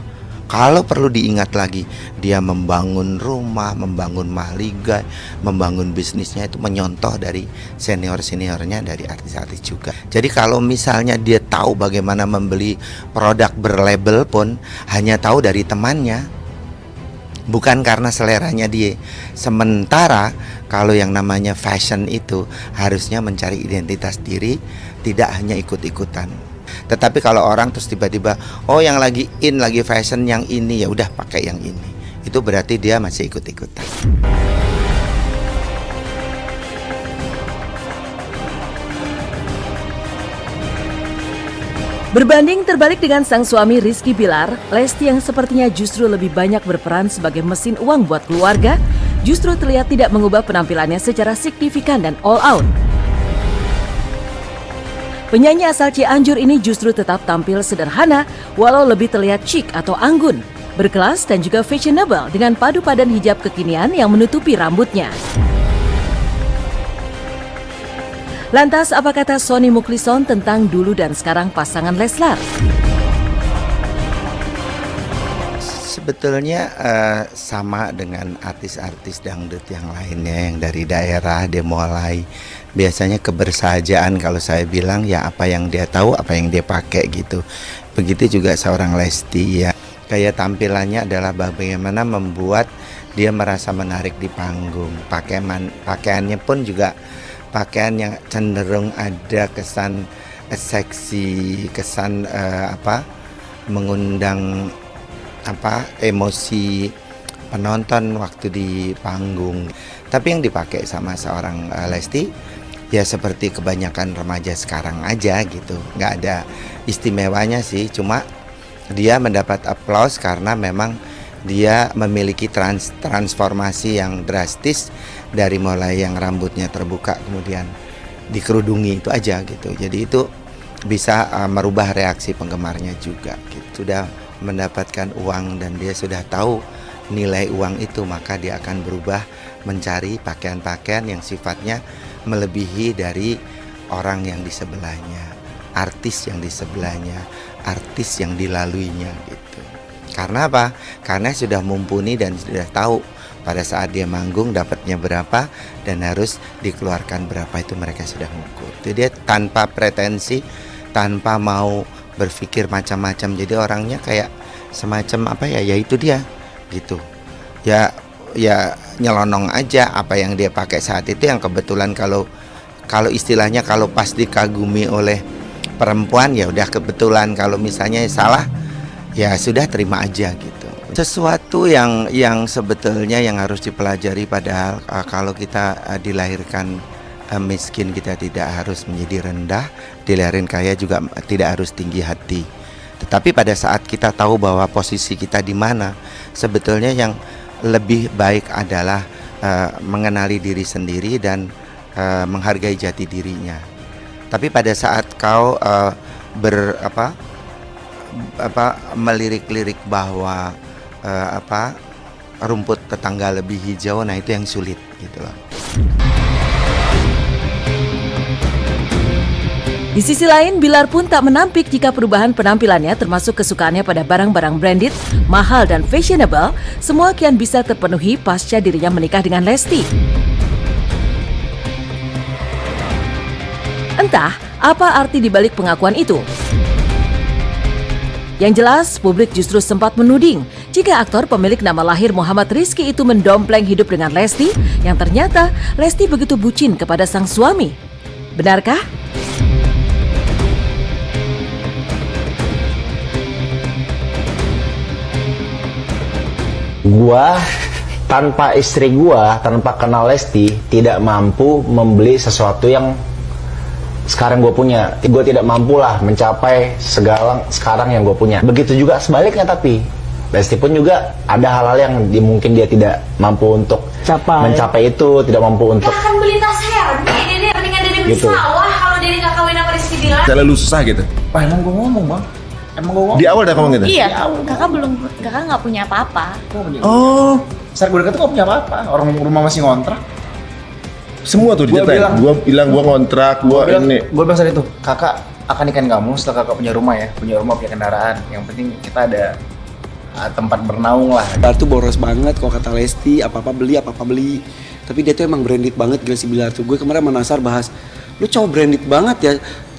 Kalau perlu diingat lagi, dia membangun rumah, membangun mahligai, membangun bisnisnya itu menyontoh dari senior-seniornya, dari artis-artis juga. Jadi kalau misalnya dia tahu bagaimana membeli produk berlabel pun hanya tahu dari temannya, bukan karena seleranya dia. Sementara kalau yang namanya fashion itu harusnya mencari identitas diri, tidak hanya ikut-ikutan. Tetapi kalau orang terus tiba-tiba, oh yang lagi in, lagi fashion yang ini, ya udah pakai yang ini. Itu berarti dia masih ikut-ikutan. Berbanding terbalik dengan sang suami Rizky Bilar, Lesti yang sepertinya justru lebih banyak berperan sebagai mesin uang buat keluarga, justru terlihat tidak mengubah penampilannya secara signifikan dan all out. Penyanyi asal Cianjur ini justru tetap tampil sederhana, walau lebih terlihat chic atau anggun, berkelas dan juga fashionable dengan padu padan hijab kekinian yang menutupi rambutnya. Lantas apa kata Sonny Mukhlison tentang dulu dan sekarang pasangan Leslar? Sebetulnya sama dengan artis-artis dangdut yang lainnya yang dari daerah dia mulai. Biasanya kebersahajaan kalau saya bilang ya apa yang dia tahu, apa yang dia pakai gitu. Begitu juga seorang Lesti ya. Kayak tampilannya adalah bagaimana membuat dia merasa menarik di panggung. Pakaiannya pun juga pakaian yang cenderung ada kesan seksi, kesan mengundang emosi penonton waktu di panggung. Tapi yang dipakai sama seorang Lesti ya seperti kebanyakan remaja sekarang aja gitu, nggak ada istimewanya sih, cuma dia mendapat aplaus karena memang dia memiliki transformasi yang drastis dari mulai yang rambutnya terbuka kemudian dikerudungi itu aja gitu. Jadi itu bisa merubah reaksi penggemarnya juga gitu. Sudah mendapatkan uang dan dia sudah tahu nilai uang itu, maka dia akan berubah mencari pakaian-pakaian yang sifatnya melebihi dari orang yang di sebelahnya, artis yang di sebelahnya, artis yang dilaluinya gitu. Karena apa? Karena sudah mumpuni dan sudah tahu pada saat dia manggung dapatnya berapa dan harus dikeluarkan berapa, itu mereka sudah mengukur. Jadi dia tanpa pretensi, tanpa mau berpikir macam-macam. Jadi orangnya kayak semacam ya itu dia gitu. Ya nyelonong aja apa yang dia pakai saat itu, yang kebetulan kalau istilahnya kalau pas dikagumi oleh perempuan ya udah kebetulan, kalau misalnya salah ya sudah terima aja gitu. Sesuatu yang sebetulnya yang harus dipelajari, padahal kalau kita dilahirkan miskin kita tidak harus menjadi rendah, dilahirkan kaya juga tidak harus tinggi hati. Tetapi pada saat kita tahu bahwa posisi kita di mana, sebetulnya yang lebih baik adalah mengenali diri sendiri dan menghargai jati dirinya. Tapi pada saat kau melirik-lirik bahwa rumput tetangga lebih hijau, nah itu yang sulit gitu loh. Di sisi lain, Bilar pun tak menampik jika perubahan penampilannya termasuk kesukaannya pada barang-barang branded, mahal dan fashionable, semua kian bisa terpenuhi pasca dirinya menikah dengan Lesti. Entah apa arti dibalik pengakuan itu. Yang jelas, publik justru sempat menuding jika aktor pemilik nama lahir Muhammad Rizky itu mendompleng hidup dengan Lesti, yang ternyata Lesti begitu bucin kepada sang suami. Benarkah? Gua tanpa istri gua, tanpa kenal Lesti, tidak mampu membeli sesuatu yang sekarang gue punya. Gue tidak mampu lah mencapai segala sekarang yang gue punya. Begitu juga sebaliknya, tapi Lesti pun juga ada hal-hal yang mungkin dia tidak mampu untuk mencapai itu, tidak mampu untuk. Akan beli tas Hermes, Dede mendingan Dede beli Gitu. sawah kalau Dede nggak kawin sama Rizky Bilar. Saya lalu susah gitu. Wah, emang gue ngomong bang. Emang gue ngomong. Di awal udah ngomong gitu? Iya, kakak nggak punya apa-apa. Oh, saat gue deket tuh gak punya apa-apa. Orang rumah masih ngontrak. Semua tuh diceritain. Gua bilang gua ngontrak, gua ini. Gua bilang saat itu, kakak akan nikahin kamu setelah kakak punya rumah ya, punya kendaraan. Yang penting kita ada tempat bernaung lah. Bilar tuh boros banget kalau kata Lesti, apa-apa beli. Tapi dia tuh emang branded banget gila si Bilar tuh. Gue kemarin sama Nasar bahas, lu cowok branded banget ya.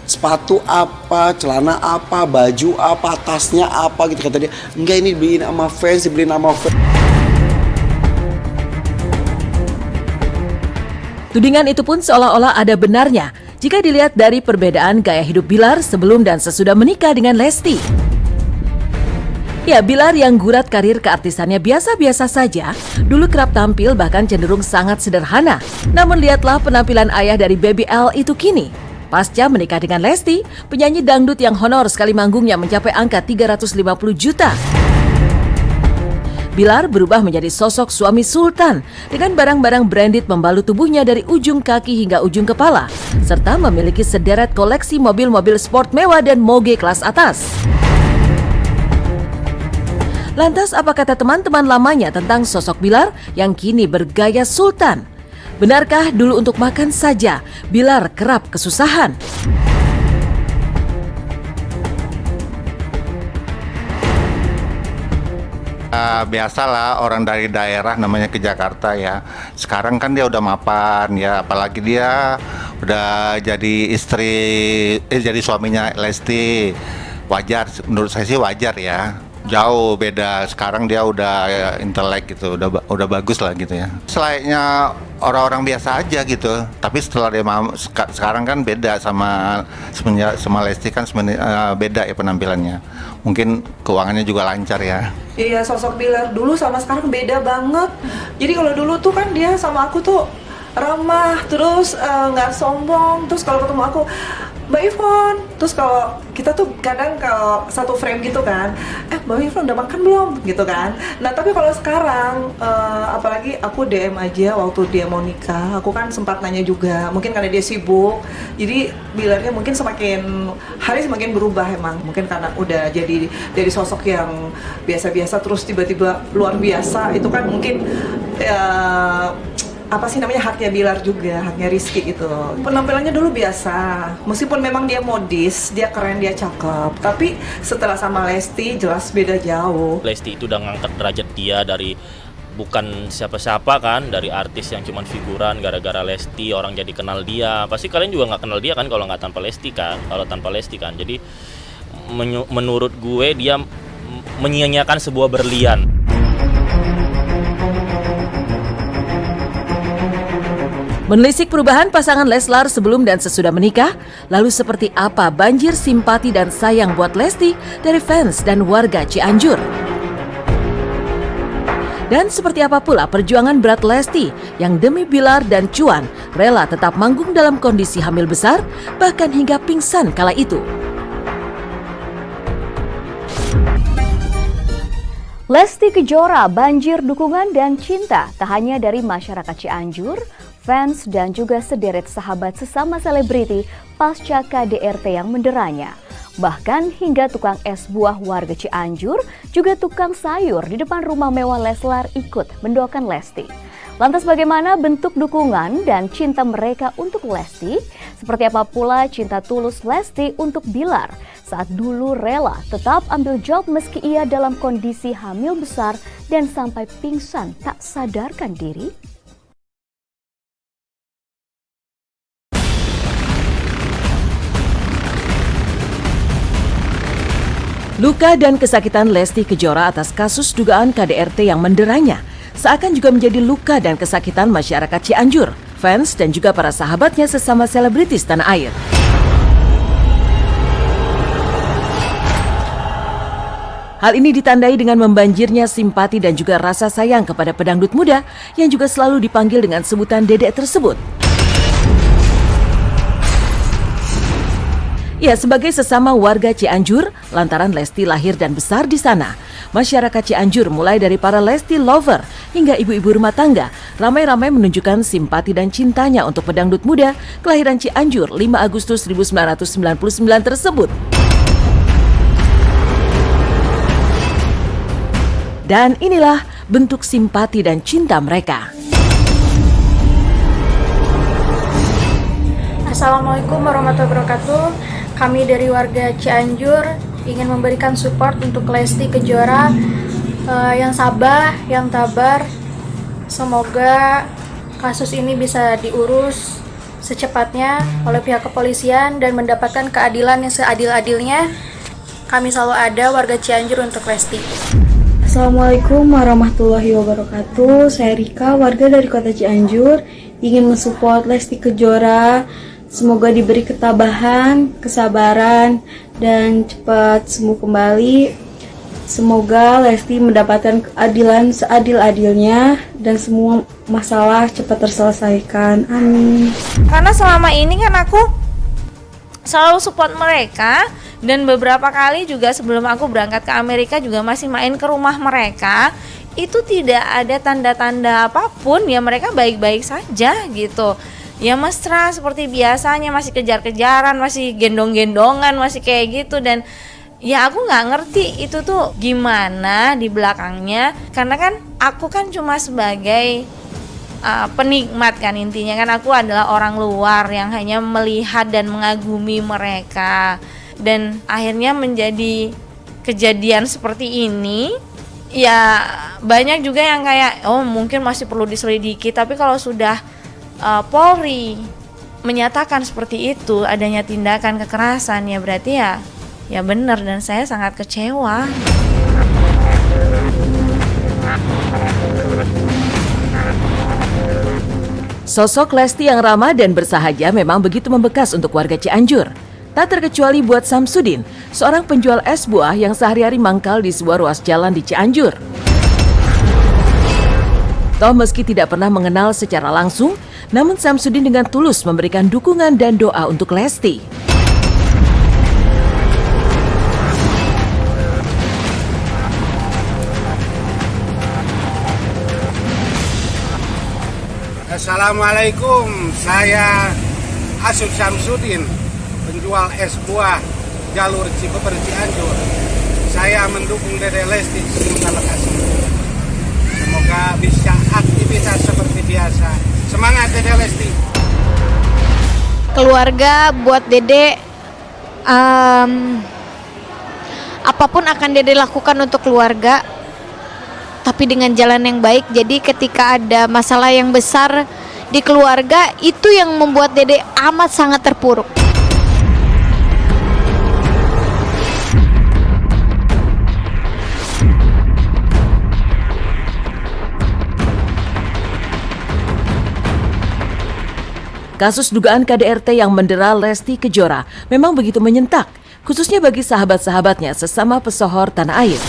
Sepatu apa, celana apa, baju apa, tasnya apa gitu kata dia. Enggak, ini dibeliin sama fans, dibeliin sama fans. Tudingan itu pun seolah-olah ada benarnya jika dilihat dari perbedaan gaya hidup Bilar sebelum dan sesudah menikah dengan Lesti. Ya, Bilar yang gurat karir keartisannya biasa-biasa saja, dulu kerap tampil bahkan cenderung sangat sederhana. Namun lihatlah penampilan ayah dari Baby L itu kini. Pasca menikah dengan Lesti, penyanyi dangdut yang honor sekali manggungnya mencapai angka 350 juta. Bilar berubah menjadi sosok suami sultan dengan barang-barang branded membalut tubuhnya dari ujung kaki hingga ujung kepala, serta memiliki sederet koleksi mobil-mobil sport mewah dan moge kelas atas. Lantas apa kata teman-teman lamanya tentang sosok Bilar yang kini bergaya sultan? Benarkah dulu untuk makan saja Bilar kerap kesusahan? Biasalah orang dari daerah namanya ke Jakarta ya. Sekarang kan dia udah mapan ya, apalagi dia udah jadi jadi suaminya Lesti. Wajar, menurut saya sih wajar ya. Jauh beda, sekarang dia udah intelek gitu, udah bagus lah gitu ya. Selayaknya orang-orang biasa aja gitu. Tapi setelah dia sekarang kan beda sama Lesti kan beda ya penampilannya. Mungkin keuangannya juga lancar ya. Iya, sosok Bilar dulu sama sekarang beda banget. Jadi kalau dulu tuh kan dia sama aku tuh ramah, terus nggak sombong, terus kalau ketemu aku Mbak Ivon, terus kalau kita tuh kadang kalau satu frame gitu kan, Mbak Ivon udah makan belum gitu kan. Nah tapi kalau sekarang apalagi aku DM aja waktu dia mau nikah, aku kan sempat nanya juga, mungkin karena dia sibuk, jadi Bilarnya mungkin semakin hari semakin berubah emang, mungkin karena udah jadi dari sosok yang biasa-biasa terus tiba-tiba luar biasa, itu kan mungkin apa sih namanya, haknya Bilar juga, haknya Rizky gitu. Penampilannya dulu biasa, meskipun memang dia modis, dia keren, dia cakep, tapi setelah sama Lesti jelas beda jauh. Lesti itu udah ngangkat derajat dia dari bukan siapa-siapa kan, dari artis yang cuman figuran, gara-gara Lesti orang jadi kenal dia. Pasti kalian juga nggak kenal dia kan kalau nggak tanpa Lesti kan, kalau tanpa Lesti kan. Jadi menurut gue dia menyia-nyiakan sebuah berlian. Menelisik perubahan pasangan Leslar sebelum dan sesudah menikah, lalu seperti apa banjir simpati dan sayang buat Lesti dari fans dan warga Cianjur? Dan seperti apa pula perjuangan berat Lesti yang demi Bilar dan cuan rela tetap manggung dalam kondisi hamil besar, bahkan hingga pingsan kala itu? Lesti Kejora banjir dukungan dan cinta tak hanya dari masyarakat Cianjur, fans dan juga sederet sahabat sesama selebriti pasca KDRT yang menderanya. Bahkan hingga tukang es buah warga Cianjur, juga tukang sayur di depan rumah mewah Leslar ikut mendoakan Lesti. Lantas bagaimana bentuk dukungan dan cinta mereka untuk Lesti? Seperti apa pula cinta tulus Lesti untuk Bilar saat dulu rela tetap ambil job meski ia dalam kondisi hamil besar dan sampai pingsan tak sadarkan diri? Luka dan kesakitan Lesti Kejora atas kasus dugaan KDRT yang menderanya seakan juga menjadi luka dan kesakitan masyarakat Cianjur, fans dan juga para sahabatnya sesama selebritis tanah air. Hal ini ditandai dengan membanjirnya simpati dan juga rasa sayang kepada pedangdut muda yang juga selalu dipanggil dengan sebutan Dedek tersebut. Ya, sebagai sesama warga Cianjur, lantaran Lesti lahir dan besar di sana, masyarakat Cianjur mulai dari para Lesti lover hingga ibu-ibu rumah tangga ramai-ramai menunjukkan simpati dan cintanya untuk pedangdut muda kelahiran Cianjur 5 Agustus 1999 tersebut. Dan inilah bentuk simpati dan cinta mereka. Assalamualaikum warahmatullahi wabarakatuh. Kami dari warga Cianjur ingin memberikan support untuk Lesti Kejora yang sabar, yang tabar. Semoga kasus ini bisa diurus secepatnya oleh pihak kepolisian dan mendapatkan keadilan yang seadil-adilnya. Kami selalu ada warga Cianjur untuk Lesti. Assalamualaikum warahmatullahi wabarakatuh. Saya Rika, warga dari kota Cianjur, ingin mensupport Lesti Kejora. Semoga diberi ketabahan, kesabaran, dan cepat sembuh kembali. Semoga Lesti mendapatkan keadilan seadil-adilnya dan semua masalah cepat terselesaikan. Amin. Karena selama ini kan aku selalu support mereka, dan beberapa kali juga sebelum aku berangkat ke Amerika juga masih main ke rumah mereka. Itu tidak ada tanda-tanda apapun, ya mereka baik-baik saja gitu. Ya mesra seperti biasanya, masih kejar-kejaran, masih gendong-gendongan, masih kayak gitu. Dan ya aku nggak ngerti itu tuh gimana di belakangnya, karena kan aku kan cuma sebagai penikmat kan, intinya kan aku adalah orang luar yang hanya melihat dan mengagumi mereka. Dan akhirnya menjadi kejadian seperti ini, ya banyak juga yang kayak oh mungkin masih perlu diselidiki. Tapi kalau sudah Polri menyatakan seperti itu, adanya tindakan kekerasan, ya berarti ya benar, dan saya sangat kecewa. Sosok Lesti yang ramah dan bersahaja memang begitu membekas untuk warga Cianjur. Tak terkecuali buat Samsudin, seorang penjual es buah yang sehari-hari mangkal di sebuah ruas jalan di Cianjur. Toh meski tidak pernah mengenal secara langsung, namun Samsudin dengan tulus memberikan dukungan dan doa untuk Lesti. Assalamualaikum, saya Asuk Samsudin, penjual es buah jalur Cibeber Cianjur. Saya mendukung Dede Lesti. Terima kasih. Semoga bisa aktivitas seperti biasa. Semangat Dede Lesti. Keluarga buat Dede, apapun akan Dede lakukan untuk keluarga, tapi dengan jalan yang baik. Jadi ketika ada masalah yang besar di keluarga, itu yang membuat Dede amat sangat terpuruk. Kasus dugaan KDRT yang mendera Lesti Kejora memang begitu menyentak, khususnya bagi sahabat-sahabatnya sesama pesohor tanah air.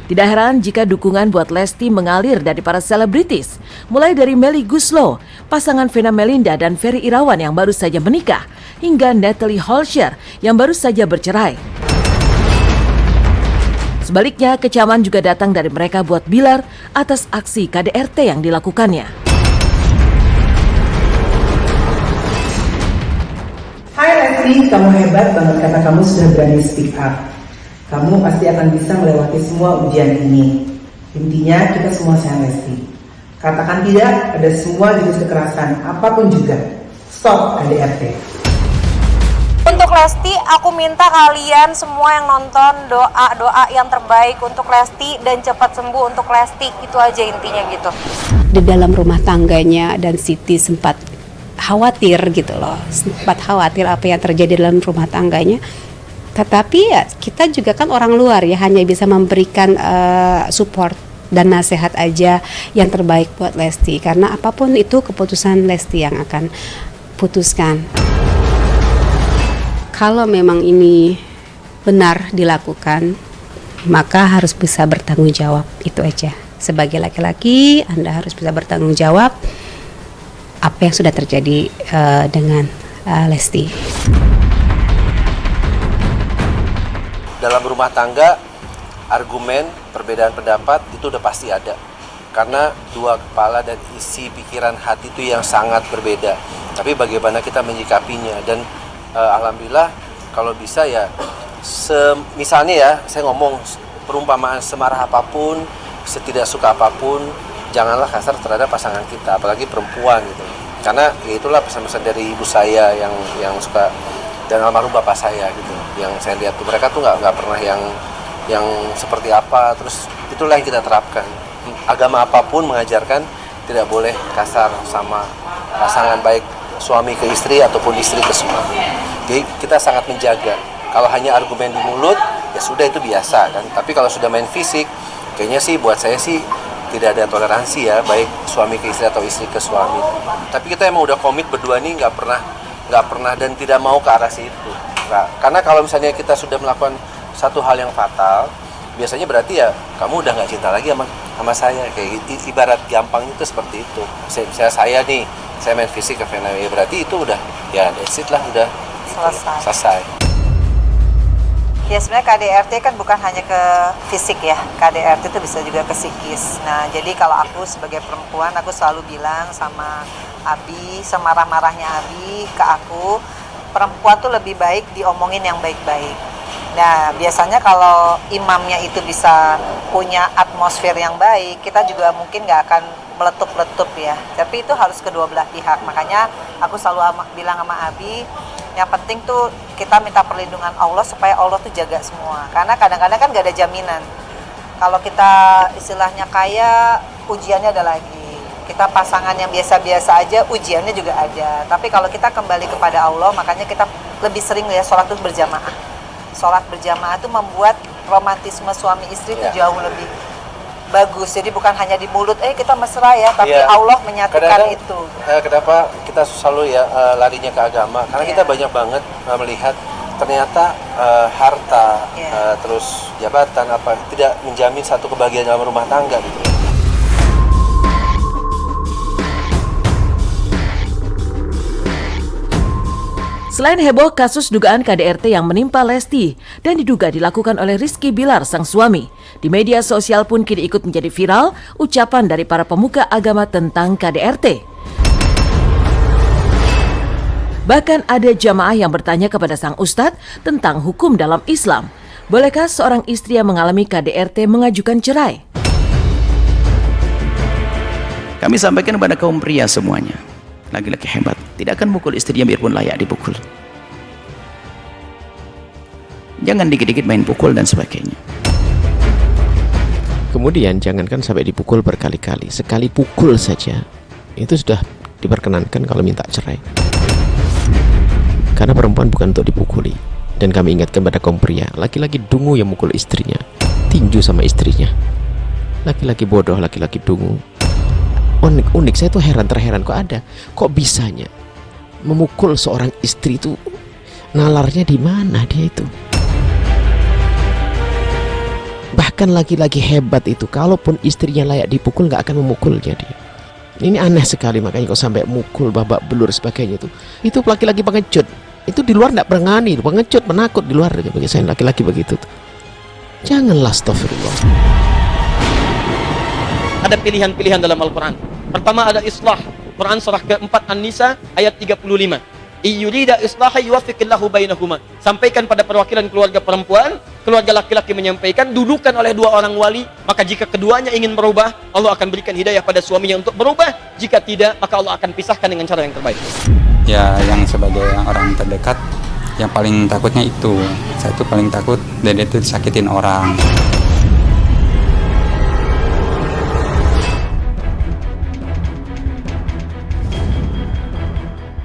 Tidak heran jika dukungan buat Lesti mengalir dari para selebritis, mulai dari Melly Goeslaw, pasangan Vena Melinda dan Ferry Irawan yang baru saja menikah, hingga Natalie Holscher yang baru saja bercerai. Sebaliknya, kecaman juga datang dari mereka buat Bilar atas aksi KDRT yang dilakukannya. Hai Lesti, kamu hebat banget karena kamu sudah berani speak up. Kamu pasti akan bisa melewati semua ujian ini. Intinya kita semua sayang Lesti. Katakan tidak pada semua jenis kekerasan, apapun juga. Stop KDRT. Untuk Lesti, aku minta kalian semua yang nonton doa yang terbaik untuk Lesti dan cepat sembuh untuk Lesti. Itu aja intinya gitu. Di dalam rumah tangganya dan Siti sempat khawatir gitu loh, sempat khawatir apa yang terjadi dalam rumah tangganya. Tetapi ya kita juga kan orang luar ya, hanya bisa memberikan support dan nasihat aja yang terbaik buat Lesti, karena apapun itu keputusan Lesti yang akan putuskan. Kalau memang ini benar dilakukan, maka harus bisa bertanggung jawab, itu aja. Sebagai laki-laki, Anda harus bisa bertanggung jawab apa yang sudah terjadi dengan Lesti. Dalam rumah tangga, argumen, perbedaan pendapat itu udah pasti ada. Karena dua kepala dan isi pikiran hati itu yang sangat berbeda. Tapi bagaimana kita menyikapinya, dan alhamdulillah kalau bisa ya, misalnya ya, saya ngomong perumpamaan semarah apapun, setidak suka apapun, janganlah kasar terhadap pasangan kita, apalagi perempuan gitu. Karena ya itulah pesan-pesan dari ibu saya yang suka, dan almarhum bapak saya gitu. Yang saya lihat tuh mereka tuh nggak pernah yang seperti apa. Terus itulah yang kita terapkan. Agama apapun mengajarkan tidak boleh kasar sama pasangan, baik suami ke istri ataupun istri ke suami. Jadi kita sangat menjaga. Kalau hanya argumen di mulut, ya sudah itu biasa kan. Tapi kalau sudah main fisik, kayaknya sih buat saya sih tidak ada toleransi ya, baik suami ke istri atau istri ke suami. Tapi kita emang udah komit berdua nih nggak pernah dan tidak mau ke arah situ. Karena kalau misalnya kita sudah melakukan satu hal yang fatal, biasanya berarti ya kamu udah nggak cinta lagi sama saya. Kayak ibarat gampangnya itu seperti itu. Saya nih, saya main fisik ke Vena, ya berarti itu udah ya that's it lah, udah selesai. Ya sebenarnya KDRT kan bukan hanya ke fisik ya, KDRT itu bisa juga ke psikis. Nah jadi kalau aku sebagai perempuan, aku selalu bilang sama Abi, semarah-marahnya Abi ke aku, perempuan tuh lebih baik diomongin yang baik-baik. Nah biasanya kalau imamnya itu bisa punya atmosfer yang baik, kita juga mungkin nggak akan meletup-letup ya. Tapi itu harus kedua belah pihak, makanya aku selalu bilang sama Abi, yang penting tuh kita minta perlindungan Allah supaya Allah tuh jaga semua. Karena kadang-kadang kan gak ada jaminan. Kalau kita istilahnya kaya, ujiannya ada lagi. Kita pasangan yang biasa-biasa aja, ujiannya juga ada. Tapi kalau kita kembali kepada Allah, makanya kita lebih sering ya sholat tuh berjamaah. Sholat berjamaah tuh membuat romantisme suami istri itu jauh lebih bagus. Jadi bukan hanya di mulut, kita mesra ya, tapi Allah menyatukan itu. Kenapa kita selalu ya larinya ke agama? Karena kita banyak banget melihat ternyata harta, terus jabatan apa tidak menjamin satu kebahagiaan dalam rumah tangga gitu. Selain heboh kasus dugaan KDRT yang menimpa Lesti dan diduga dilakukan oleh Rizky Bilar sang suami, di media sosial pun kini ikut menjadi viral ucapan dari para pemuka agama tentang KDRT. Bahkan ada jamaah yang bertanya kepada sang ustadz tentang hukum dalam Islam. Bolehkah seorang istri yang mengalami KDRT mengajukan cerai? Kami sampaikan kepada kaum pria semuanya, laki-laki hebat tidak akan mukul istrinya biarpun layak dipukul. Jangan dikit-dikit main pukul dan sebagainya. Kemudian jangankan sampai dipukul berkali-kali, sekali pukul saja itu sudah diperkenankan kalau minta cerai. Karena perempuan bukan untuk dipukuli. Dan kami ingatkan pada kaum pria, laki-laki dungu yang mukul istrinya, tinju sama istrinya. Laki-laki bodoh, laki-laki dungu. Unik, saya tuh terheran kok bisanya memukul seorang istri itu, nalarnya di mana dia itu. Bahkan laki-laki hebat itu, kalaupun istrinya layak dipukul nggak akan memukulnya dia. Ini aneh sekali, makanya kok sampai mukul, babak belur sebagainya itu laki-laki pengecut. Itu di luar nggak berani, pengecut, penakut di luar. Bagi saya laki-laki begitu tuh. Janganlah, astagfirullah. Ada pilihan-pilihan dalam Al-Quran. Pertama ada islah. Quran surah ke-4 An-Nisa ayat 35. Iyurida islaha yuwaffiqillahu bainahuma. Sampaikan pada perwakilan keluarga perempuan, keluarga laki-laki menyampaikan, dudukan oleh dua orang wali, maka jika keduanya ingin berubah, Allah akan berikan hidayah pada suaminya untuk berubah. Jika tidak, maka Allah akan pisahkan dengan cara yang terbaik. Ya, yang sebagai orang terdekat, yang paling takutnya itu. Saya tuh paling takut Dede itu disakitin orang.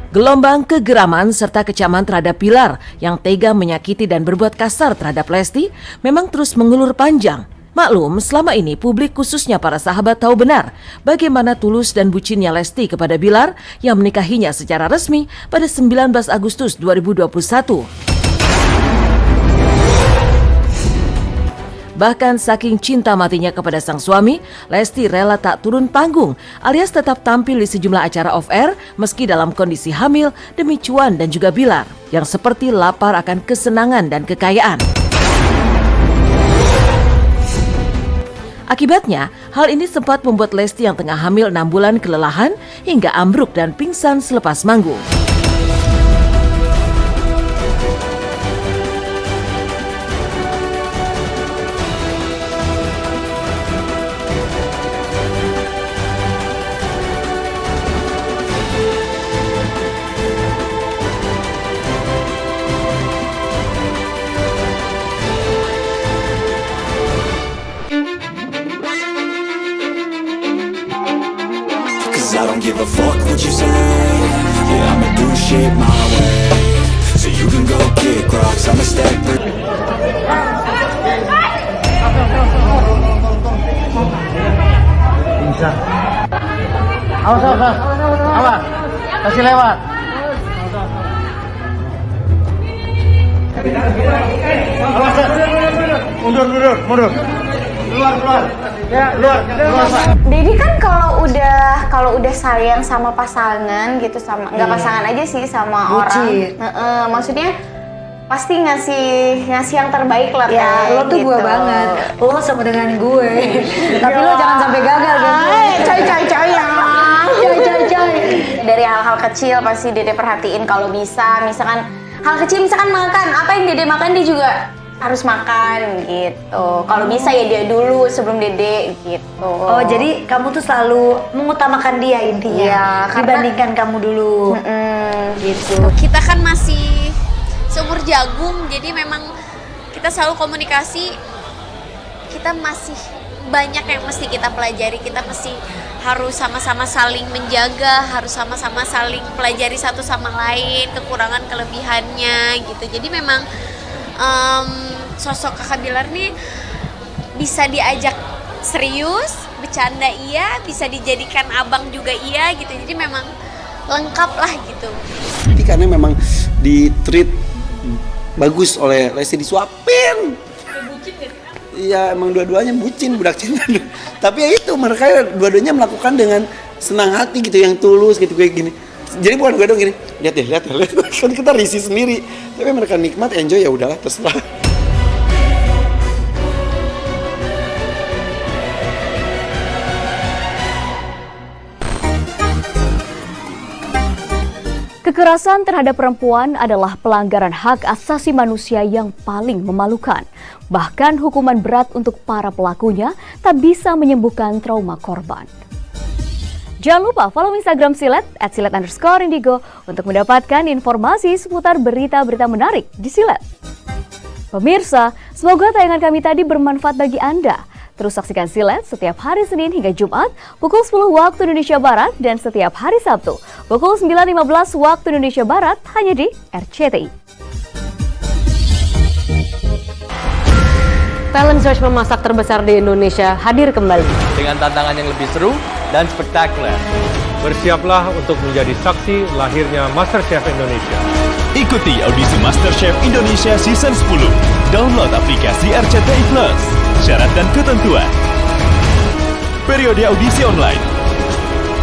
Gelombang kegeraman serta kecaman terhadap Bilar yang tega menyakiti dan berbuat kasar terhadap Lesti memang terus mengulur panjang. Maklum, selama ini publik khususnya para sahabat tahu benar bagaimana tulus dan bucinnya Lesti kepada Bilar yang menikahinya secara resmi pada 19 Agustus 2021. Bahkan saking cinta matinya kepada sang suami, Lesti rela tak turun panggung alias tetap tampil di sejumlah acara off-air meski dalam kondisi hamil demi cuan dan juga Bilar yang seperti lapar akan kesenangan dan kekayaan. Akibatnya, hal ini sempat membuat Lesti yang tengah hamil 6 bulan kelelahan hingga ambruk dan pingsan selepas manggung. shit my way. So you can go kick rocks, I'ma step through. Bisa. Awas. Kasih lewat. Mundur. Keluar. Ya, keluar. Dedi kan kalau udah sayang sama pasangan gitu, sama nggak pasangan aja sih, sama Bucin. orang. Maksudnya pasti ngasih yang terbaik lah Ya, lo tuh gitu. gue banget. Lo sama dengan gue. Tapi lo jangan sampai gagal Coy. Dari hal-hal kecil pasti Dede perhatiin kalau bisa. Misalkan hal kecil, misalkan makan, apa yang Dede makan dia juga harus makan gitu. Kalau bisa ya dia dulu sebelum Dede gitu. Oh, jadi kamu tuh selalu mengutamakan dia intinya. Iya, dibandingkan kamu dulu. Gitu. Kita kan masih seumur jagung, jadi memang kita selalu komunikasi. Kita masih banyak yang mesti kita pelajari. Kita mesti harus sama-sama saling menjaga, harus sama-sama saling pelajari satu sama lain, kekurangan kelebihannya gitu. Jadi memang sosok Kakak Bilar nih bisa diajak serius, bercanda iya, bisa dijadikan abang juga iya gitu. Jadi memang lengkap lah gitu. Jadi karena memang di-treat bagus oleh Lesti, disuapin. Iya, emang dua-duanya bucin, budak cinta. Tapi ya itu, mereka dua-duanya melakukan dengan senang hati gitu, yang tulus gitu, kayak gini. Jadi bukan gue dong gini, lihat kan kita risih sendiri. Tapi mereka nikmat, enjoy, ya udahlah, terserah. Kekerasan terhadap perempuan adalah pelanggaran hak asasi manusia yang paling memalukan. Bahkan hukuman berat untuk para pelakunya tak bisa menyembuhkan trauma korban. Jangan lupa follow Instagram Silet @silet_indigo untuk mendapatkan informasi seputar berita-berita menarik di Silet. Pemirsa, semoga tayangan kami tadi bermanfaat bagi Anda. Terus saksikan Silet setiap hari Senin hingga Jumat pukul 10 waktu Indonesia Barat dan setiap hari Sabtu pukul 9.15 waktu Indonesia Barat hanya di RCTI. Talent Search memasak terbesar di Indonesia hadir kembali. Dengan tantangan yang lebih seru dan spektakuler. Bersiaplah untuk menjadi saksi lahirnya MasterChef Indonesia. Ikuti audisi MasterChef Indonesia Season 10. Download aplikasi RCTI Plus. Syarat dan ketentuan. Periode audisi online.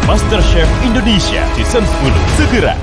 MasterChef Indonesia Season 10 segera.